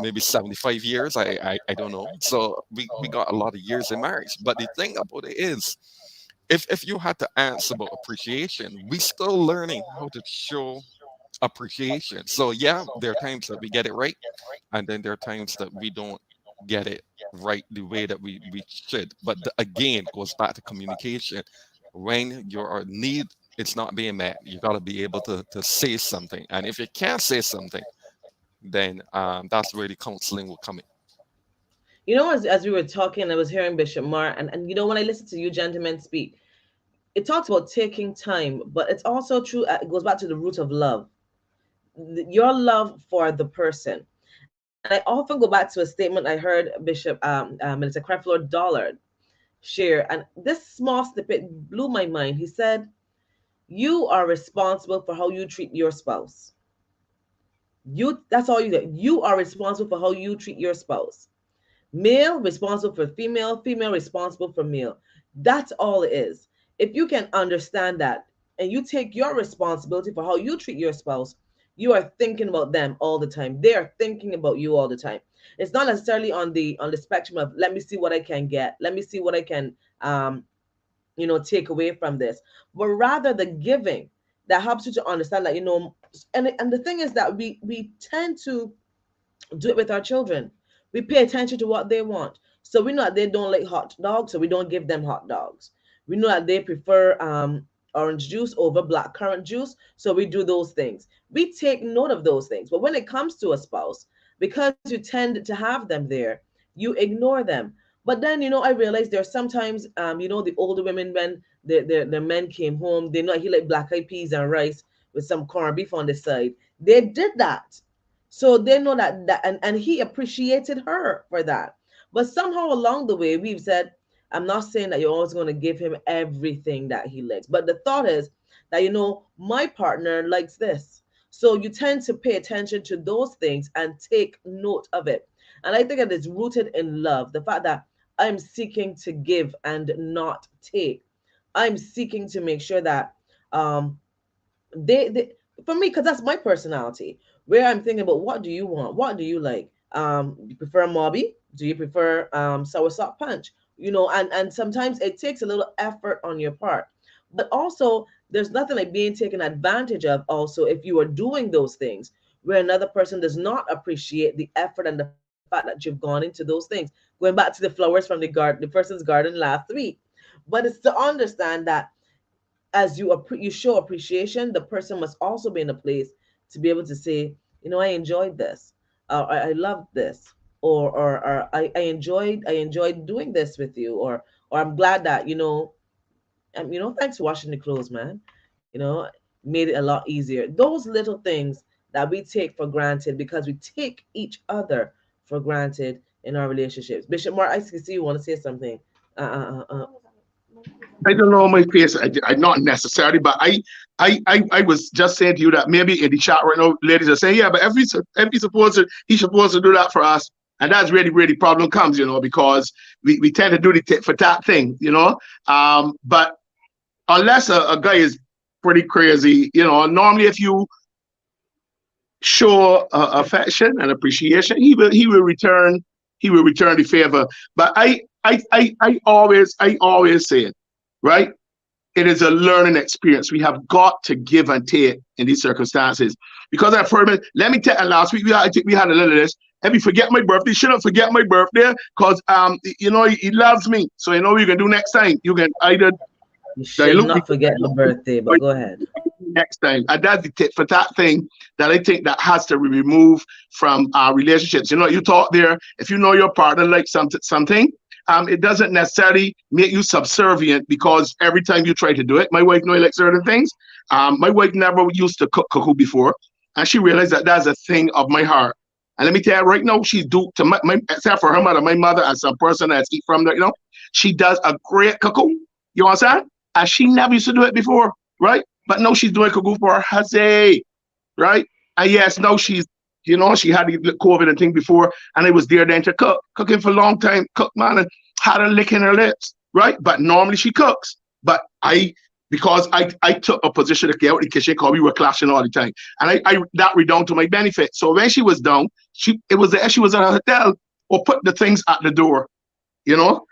maybe 75 years. I don't know. So we got a lot of years in marriage. But the thing about it is, if you had to answer about appreciation, we still learning how to show appreciation. So yeah, there are times that we get it right, and then there are times that we don't get it right the way that we should. But again, it goes back to communication. When your need is not being met, you got to be able to say something, and if you can't say something, then that's where the counseling will come in. As we were talking, I was hearing Bishop Mark, and when I listen to you gentlemen speak, it talks about taking time, but it's also true. It goes back to the root of love, your love for the person. And I often go back to a statement I heard Bishop Minister Creflo Dollard share, and this small snippet blew my mind. He said, "You are responsible for how you treat your spouse. That's all you get. You are responsible for how you treat your spouse. Male responsible for female, female responsible for male. That's all it is. If you can understand that, and you take your responsibility for how you treat your spouse, you are thinking about them all the time. They are thinking about you all the time. It's not necessarily on the spectrum of, let me see what I can get. Let me see what I can, take away from this. But rather the giving that helps you to understand that, and the thing is that we tend to do it with our children. We pay attention to what they want. So we know that they don't like hot dogs, so we don't give them hot dogs. We know that they prefer orange juice over blackcurrant juice, so we do those things. We take note of those things. But when it comes to a spouse, because you tend to have them there, you ignore them. But then, I realized there are sometimes, the older women, when their men came home, they know he like black eyed peas and rice with some corned beef on the side. They did that. So they know that and he appreciated her for that. But somehow along the way, we've said, I'm not saying that you're always going to give him everything that he likes, but the thought is that, my partner likes this. So you tend to pay attention to those things and take note of it. And I think that it's rooted in love. The fact that I'm seeking to give and not take. I'm seeking to make sure that they for me, because that's my personality, where I'm thinking about, what do you want, what do you like, you prefer mobby, do you prefer sour sock punch, and sometimes it takes a little effort on your part, but also there's nothing like being taken advantage of also if you are doing those things where another person does not appreciate the effort and the fact that you've gone into those things, going back to the flowers from the person's garden last week. But it's to understand that as you show appreciation, the person must also be in a place to be able to say, I enjoyed this, I loved this, or I enjoyed doing this with you, or I'm glad that thanks for washing the clothes, man. Made it a lot easier. Those little things that we take for granted because we take each other for granted in our relationships. Bishop Mark, I can see you want to say something. I don't know my face. I not necessarily, but I was just saying to you that maybe in the chat right now, ladies are saying, yeah, but if he's supposed to do that for us, and that's really really problem comes, because we tend to do the tit for tat thing, but unless a guy is pretty crazy, normally if you show affection and appreciation, he will return the favor. But I always say it, right? It is a learning experience. We have got to give and take in these circumstances. Because I've heard, let me tell you, last week I think we had a little of this. If you forget my birthday, shouldn't forget my birthday, because he loves me. So you know what you can do next time. You can either You should not forget the birthday, but go ahead. next time. And that's the tit for that thing that I think that has to be removed from our relationships. You talk there, if you know your partner likes something, it doesn't necessarily make you subservient because every time you try to do it, my wife knows like certain things. My wife never used to cook cuckoo before, and she realized that that's a thing of my heart. And let me tell you right now, she's due to my except for her mother, my mother, and some person that's eat from there, she does a great cuckoo. You understand? And she never used to do it before, right? But now she's doing cuckoo for her husband, right? And yes, now she had the COVID and thing before, and it was there then to cooking for a long time, cook, man, and had her licking her lips, right? But normally she cooks. But because I took a position to get out of the kitchen because we were clashing all the time, and I that redound to my benefit. So when she was down, she was at a hotel or put the things at the door, you know.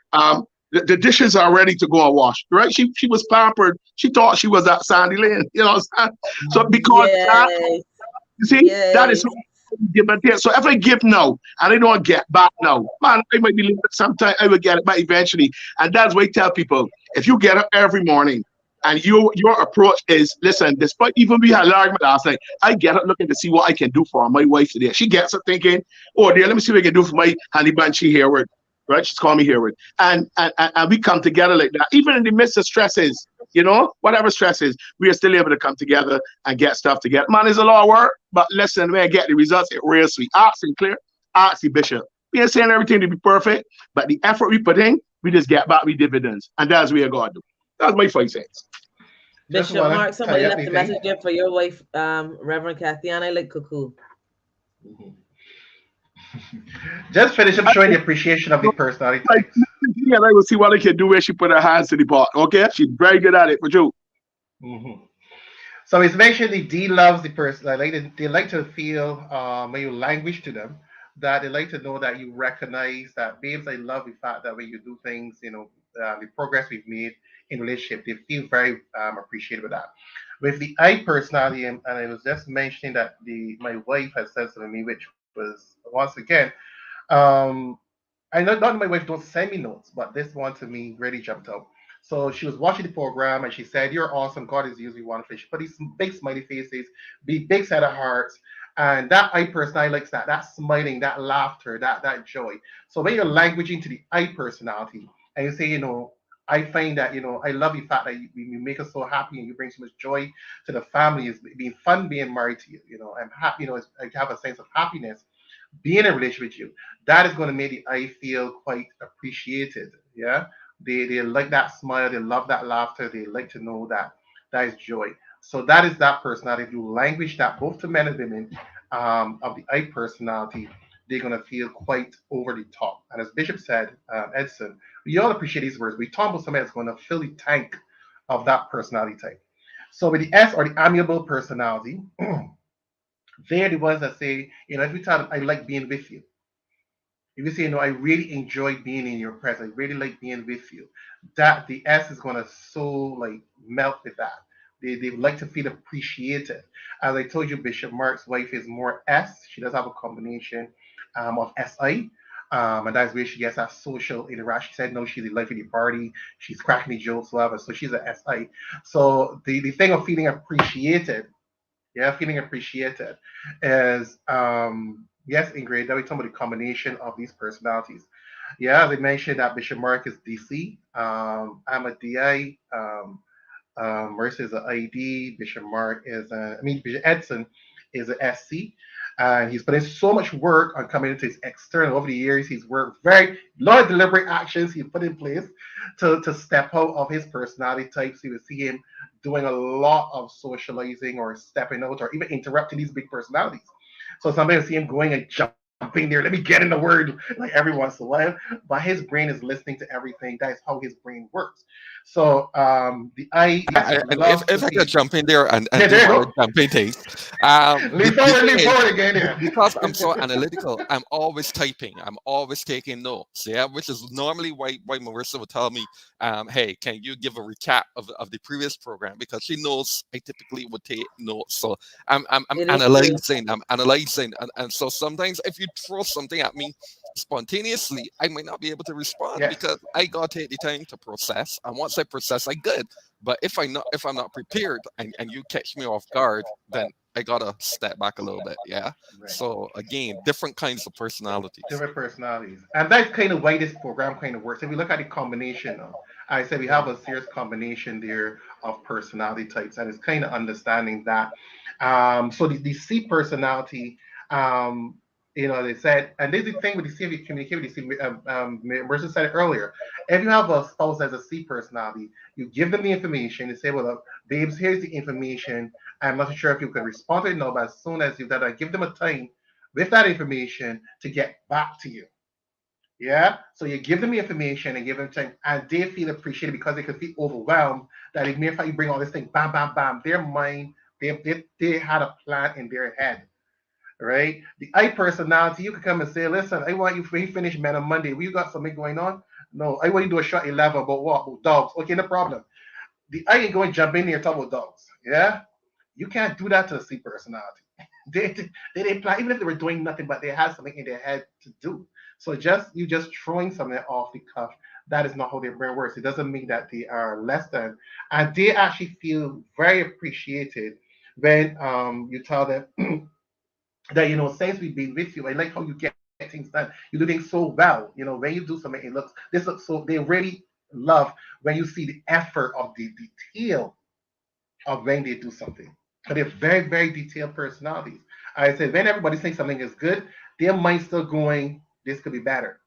The dishes are ready to go and wash, right? She was pampered. She thought she was at Sandy Lane, So because that, Yes. you see, that is Yes. give and take. So if I give now and I don't get back now, man, I might be late sometime. I will get it back eventually. And that's why I tell people, if you get up every morning and your approach is, listen, despite even we had an argument last night, I get up looking to see what I can do for my wife today. She gets up thinking, oh dear, let me see what I can do for my honey banshee Harewood. Right? She's calling me Harewood. And we come together like that. Even in the midst of stresses, whatever stresses, we are still able to come together and get stuff together. Man, it's a lot of work, but listen, man, get the results. It's real sweet. Ask and Clair, ask the Bishop. We ain't saying everything to be perfect, but the effort we put in, we just get back with dividends. And that's what God do. That's my 5 cents. Bishop Mark, somebody left a message there for your wife, Reverend Kathy, and I like cuckoo. Mm-hmm. Just finish up showing the appreciation of the personality types. Yeah, I will see what I can do where she put her hands to the pot. Okay, she's very good at it for you. Mm-hmm. So it's mentioned the D loves the person. They like to feel when you language to them, that they like to know that you recognize that, babes, I love the fact that when you do things, the progress we've made in relationship, they feel very appreciative of that. With the I personality, and I was just mentioning that my wife has said something to me, which was once again, um, I know not my wife don't send me notes, but this one to me really jumped out. So she was watching the program and she said, "You're awesome. God is using you wonderfully." She put these big smiley faces, big set of hearts, and that I personality likes that smiling, that laughter, that joy. So when you're languaging to the I personality and you say, I find that I love the fact that you make us so happy and you bring so much joy to the family. It's been fun being married to you. I'm happy. I have a sense of happiness being in a relationship with you. That is going to make the I feel quite appreciated. Yeah, they like that smile, they love that laughter, they like to know that is joy. So that is that personality. If you language that both to men and women of the I personality, they're going to feel quite over the top. And as Bishop said, Edison, we all appreciate these words. We talk about somebody that's going to fill the tank of that personality type. So with the S, or the amiable personality, they're the ones that say, if you tell them, I like being with you. If you say, I really enjoy being in your presence, I really like being with you, that the S is going to so like melt with that. They like to feel appreciated. As I told you, Bishop Mark's wife is more S. She does have a combination of SI. And that's where she gets that social interaction. She said, no, she's the life of the party. She's cracking the jokes, whatever. So she's a SI. So the thing of feeling appreciated, feeling appreciated is, yes, Ingrid, that we talk about the combination of these personalities. Yeah, as I mentioned, that Bishop Mark is DC. I'm a DI. Marissa is an ID. Bishop Mark is Bishop Edson is an SC. And he's put in so much work on coming into his external. Over the years, he's worked a lot of deliberate actions he's put in place to step out of his personality types. You will see him doing a lot of socializing or stepping out or even interrupting these big personalities. So somebody will see him going and jumping there. Let me get in the word like every once in a while. But his brain is listening to everything. That is how his brain works. So the I, yes, And if I could jump in there and yeah, do there you one of go. the jumping things, Lean the forward again. Yeah. because I'm so analytical, I'm always typing, I'm always taking notes, yeah, which is normally why Marissa would tell me, hey, can you give a recap of the previous program? Because she knows I typically would take notes. So I'm It is. analyzing, and so sometimes if you throw something at me spontaneously, I might not be able to respond Yes. because I gotta take the time to process. And once I process, I good. But if I'm not prepared and you catch me off guard, then I gotta step back a little bit. Yeah. Right. So again, different kinds of personalities. Different personalities. And that's kind of why this program kind of works. If we look at the combination of, I said we have a serious combination there of personality types, and it's kind of understanding that. So the C personality, they said, and this is the thing with the C, if you communicate with the C, Marissa said it earlier. If you have a spouse as a C personality, you give them the information, you say, well, babes, here's the information. I'm not sure if you can respond to it now, but as soon as you that, give them a time with that information to get back to you. Yeah. So you give them the information and give them time, and they feel appreciated because they can feel overwhelmed that it may you bring all this thing, bam, bam, bam. Their mind, they had a plan in their head. Right? The I personality, you can come and say, listen, I want you to finish man on Monday. You got something going on? No, I want you to do a short 11 about what? About dogs. Okay, no problem. The I ain't going to jump in here and talk about dogs. Yeah? You can't do that to a C personality. They plan, even if they were doing nothing, but they had something in their head to do. So you just throwing something off the cuff. That is not how their brain works. It doesn't mean that they are less than, and they actually feel very appreciated when you tell them that since we've been with you, I like how you get things done. You do things so well. When you do something, this looks so. They really love when you see the effort of the detail of when they do something. But they're very, very detailed personalities. I said, when everybody thinks something is good, their mind's still going, this could be better.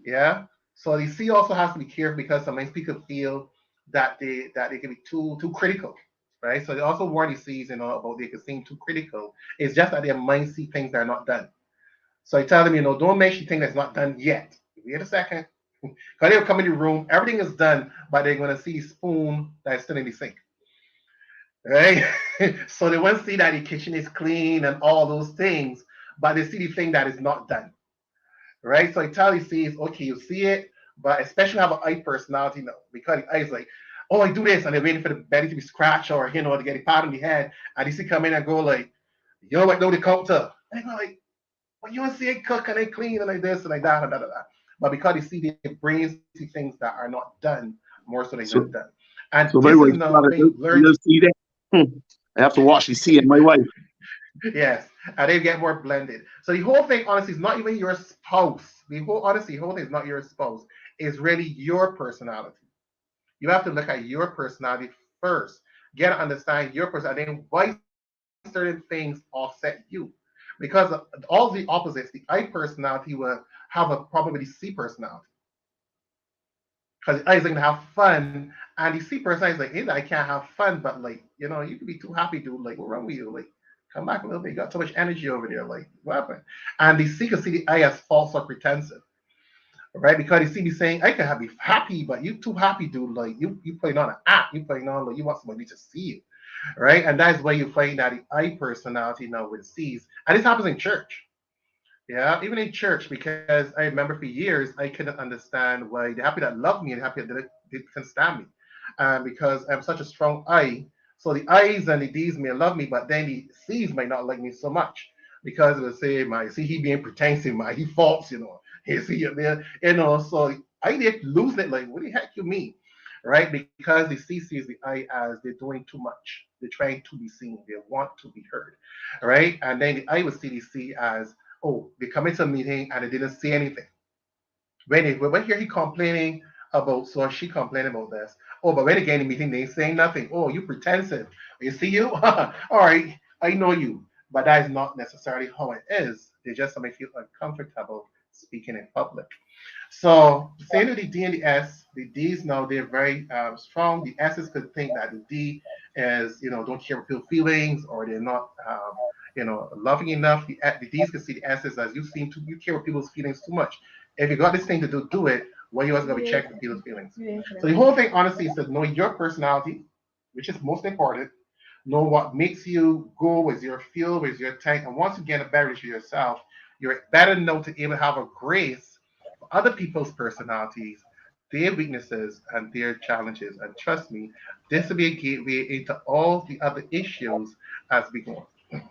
Yeah. So the C also has to be careful because sometimes people feel that they can be too critical. Right. So they also warn the C's about they can seem too critical. It's just that their mind see things that are not done. So I tell them, don't mention things that's not done yet. Wait a second. Because they'll come in the room, everything is done, but they're gonna see a spoon that's still in the sink. Right? So they won't see that the kitchen is clean and all those things, but they see the thing that is not done. Right? So I tell you, see, okay, you see it, but especially have an I personality now, because the I is like, oh, I do this, and they're waiting for the belly to be scratched or, to get a pat on the head, and they see come in and go like, like, no, the counter. And they go like, well, you don't see it cook and they clean and like this and like that and da. But because they see their brains see things that are not done more so they get done. And So this very is now you learn. see that. I have to watch the C and my wife. Yes, and they get more blended. So the whole thing, honestly, is not even your spouse. The whole thing is not your spouse. It's really your personality. You have to look at your personality first. Get to understand your personality, and then why certain things offset you. Because all the opposites, the I personality will have a probably C personality. because I like to have fun. And the C person is like, hey, I can't have fun, but like, you can be too happy, dude. Like, what's wrong with you? Like, come back a little bit. You got too much energy over there. Like, what happened? And the C can see the I as false or pretensive, right? Because they see me saying, I can have be happy, but you too happy, dude. Like, you playing on an app. You playing on, like, you want somebody to see you, right? And that's why you find that the I personality now with C's. And this happens in church. Yeah, even in church, because I remember for years I couldn't understand why the happy that loved me and the happy that didn't stand me. Because I'm such a strong I. So the I's and the D's may love me, but then the C's might not like me so much. Because it would say, see, he being pretensive, he false, He see it there, so I did lose it, like, what the heck you mean? Right? Because the C sees the I as they're doing too much. They're trying to be seen. They want to be heard. Right? And then the I would see the C as, oh, they come into a meeting and they didn't say anything. When hear he complaining about, so she complaining about this. Oh, but when they get in the meeting, they ain't saying nothing. Oh, you pretensive. You see you? All right, I know you. But that is not necessarily how it is. They just make you uncomfortable speaking in public. So same with the D and the S. The D's now they're very strong. The S's could think that the D is, don't care about feelings, or they're not loving enough. The D's can see the S's as you care about people's feelings too much. If you got this thing to do it, when you always gotta be checking people's feelings. So the whole thing honestly is to know your personality, which is most important. Know what makes you go with your feel, with your tank, and once you get a better relationship with yourself, you're better know to even have a grace for other people's personalities, their weaknesses, and their challenges. And trust me, this will be a gateway into all the other issues as we go on.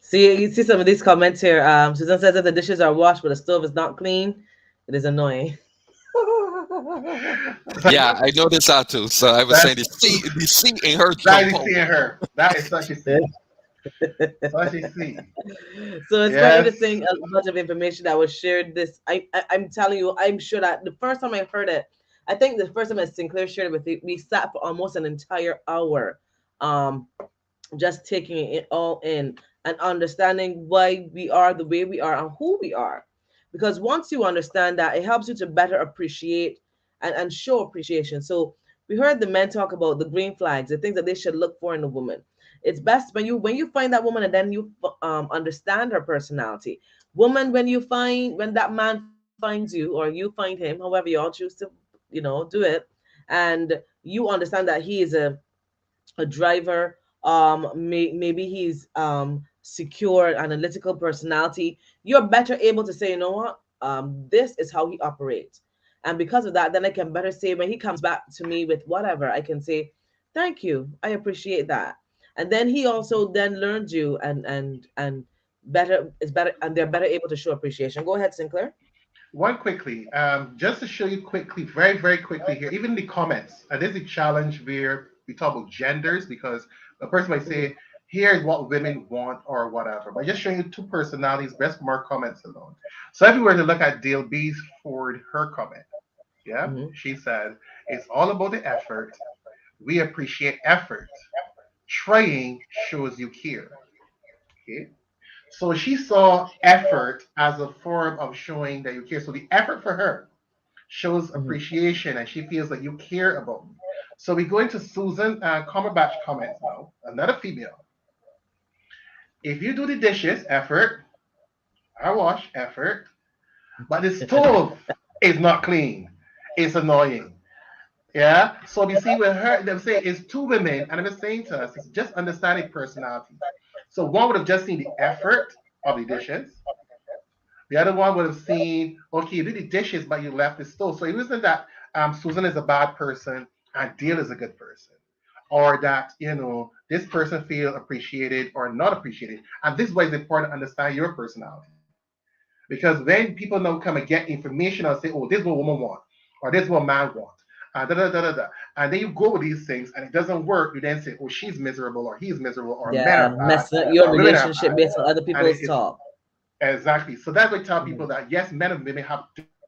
See, you see some of these comments here. Susan says that the dishes are washed, but the stove is not clean. It is annoying. Yeah, I noticed that too. So I was saying the C in her That jump is seeing her. That is such a C. Such a C. So it's quite Yes. interesting. A bunch of information that was shared. I'm telling you, I'm sure that the first time I heard it, I think the first time that Sinclair shared it with you, we sat for almost an entire hour, just taking it all in and understanding why we are the way we are and who we are. Because once you understand that, it helps you to better appreciate and show appreciation. So we heard the men talk about the green flags, the things that they should look for in a woman. It's best when you find that woman and then you understand her personality. Woman, when that man finds you or you find him, however you all choose to, do it, and you understand that he is a driver, maybe he's secure, analytical personality, you're better able to say, you know what, this is how he operates. And because of that, then I can better say when he comes back to me with whatever, I can say, thank you, I appreciate that. And then he also then learns you and better is better, and they're better able to show appreciation. Go ahead, Sinclair. One quickly, just to show you quickly, very, very quickly here, even in the comments, and there's a challenge where we talk about genders because a person might say, here's what women want or whatever. But just showing you two personalities, best from our comments alone. So if you were to look at Dale B's forward, her comment, yeah, she said, it's all about the effort. We appreciate effort. Trying shows you care. Okay. So she saw effort as a form of showing that you care. So the effort for her shows appreciation and she feels like you care about me. So we go into Susan Cumberbatch comments now, another female. If you do the dishes, effort, I wash, effort, but the stove is not clean. It's annoying. Yeah. So we see with her, they say it's two women, and I'm saying to us, it's just understanding personality. So one would have just seen the effort of the dishes. The other one would have seen, okay, you did the dishes, but you left the stove. So it wasn't that Susan is a bad person and Dale is a good person, or that this person feel appreciated or not appreciated. And this is why it's important to understand your personality, because when people now come and get information and say, oh, this is what woman want, or this is what man want, and then you go with these things and it doesn't work, you then say, oh, she's miserable or he's miserable or men are bad, messing up your or women are relationship bad. based on other people's talk. Exactly. So that's why I tell people that yes, men and women have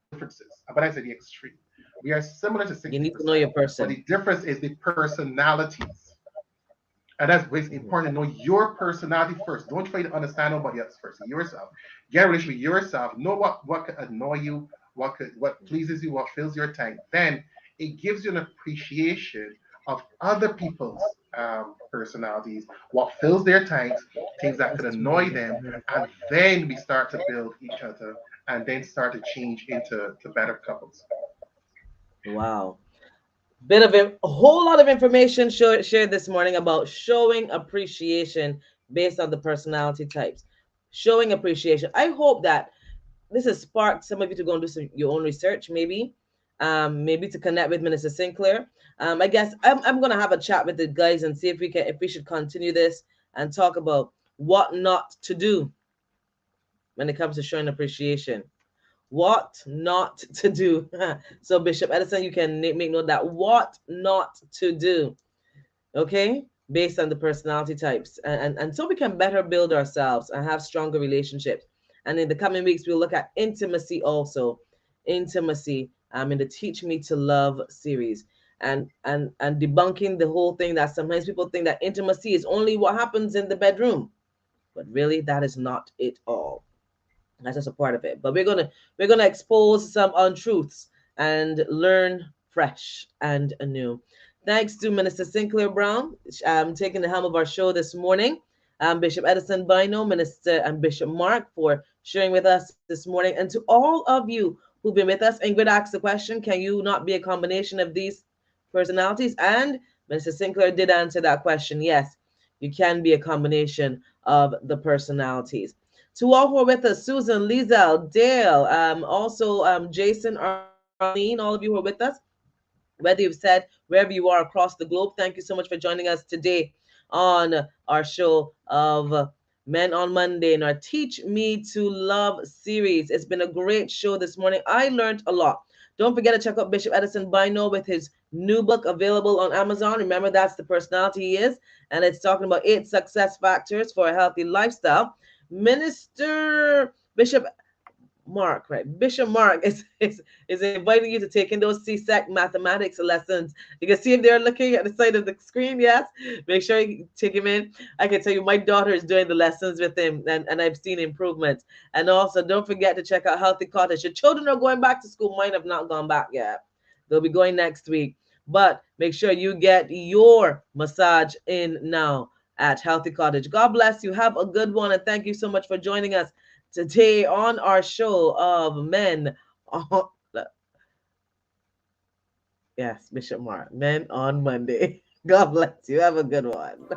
differences, but I say the extreme. We are similar to 60%. You need to know your person. But the difference is the personalities. And that's basically important to know your personality first. Don't try to understand nobody else first. Yourself. Get a relationship with yourself. Know what could annoy you, what pleases you, what fills your tank. Then it gives you an appreciation of other people's personalities, what fills their tanks, things that could annoy them, and then we start to build each other, and then start to change into better couples. Wow. A whole lot of information shared this morning about showing appreciation based on the personality types. Showing appreciation. I hope that this has sparked some of you to go and do your own research, maybe, maybe to connect with Minister Sinclair. I guess I'm gonna have a chat with the guys and see if we should continue this and talk about what not to do when it comes to showing appreciation. What not to do. So Bishop Edison, you can make note that what not to do. Okay, based on the personality types, and so we can better build ourselves and have stronger relationships. And in the coming weeks, we'll look at intimacy also. Intimacy in the Teach Me to Love series. And debunking the whole thing that sometimes people think that intimacy is only what happens in the bedroom. But really, that is not it all. That's just a part of it. But we're gonna expose some untruths and learn fresh and anew. Thanks to Minister Sinclair Browne, taking the helm of our show this morning. Bishop Edison Bynoe, Minister and Bishop Mark for sharing with us this morning. And to all of you who've been with us, Ingrid asked the question, can you not be a combination of these personalities? And Minister Sinclair did answer that question. Yes, you can be a combination of the personalities. To all who are with us, Susan, Liesel, Dale, also Jason, Arlene, all of you who are with us, whether you've said wherever you are across the globe, thank you so much for joining us today on our show of Men on Monday in our Teach Me to Love series. It's been a great show this morning. I learned a lot. Don't forget to check out Bishop Edison Bynoe with his new book available on Amazon. Remember, that's the personality he is, and it's talking about 8 success factors for a healthy lifestyle. Minister Bishop Mark, right? Bishop Mark is inviting you to take in those CSEC mathematics lessons. You can see if they're looking at the side of the screen. Yes, make sure you take him in. I can tell you, my daughter is doing the lessons with him, and I've seen improvements. And also, don't forget to check out Healthy Cottage. Your children are going back to school. Mine have not gone back yet. They'll be going next week. But make sure you get your massage in now at Healthy Cottage. God bless you. Have a good one, and thank you so much for joining us today on our show of Men on, yes, Bishop Mark, Men on Monday. God bless you. Have a good one.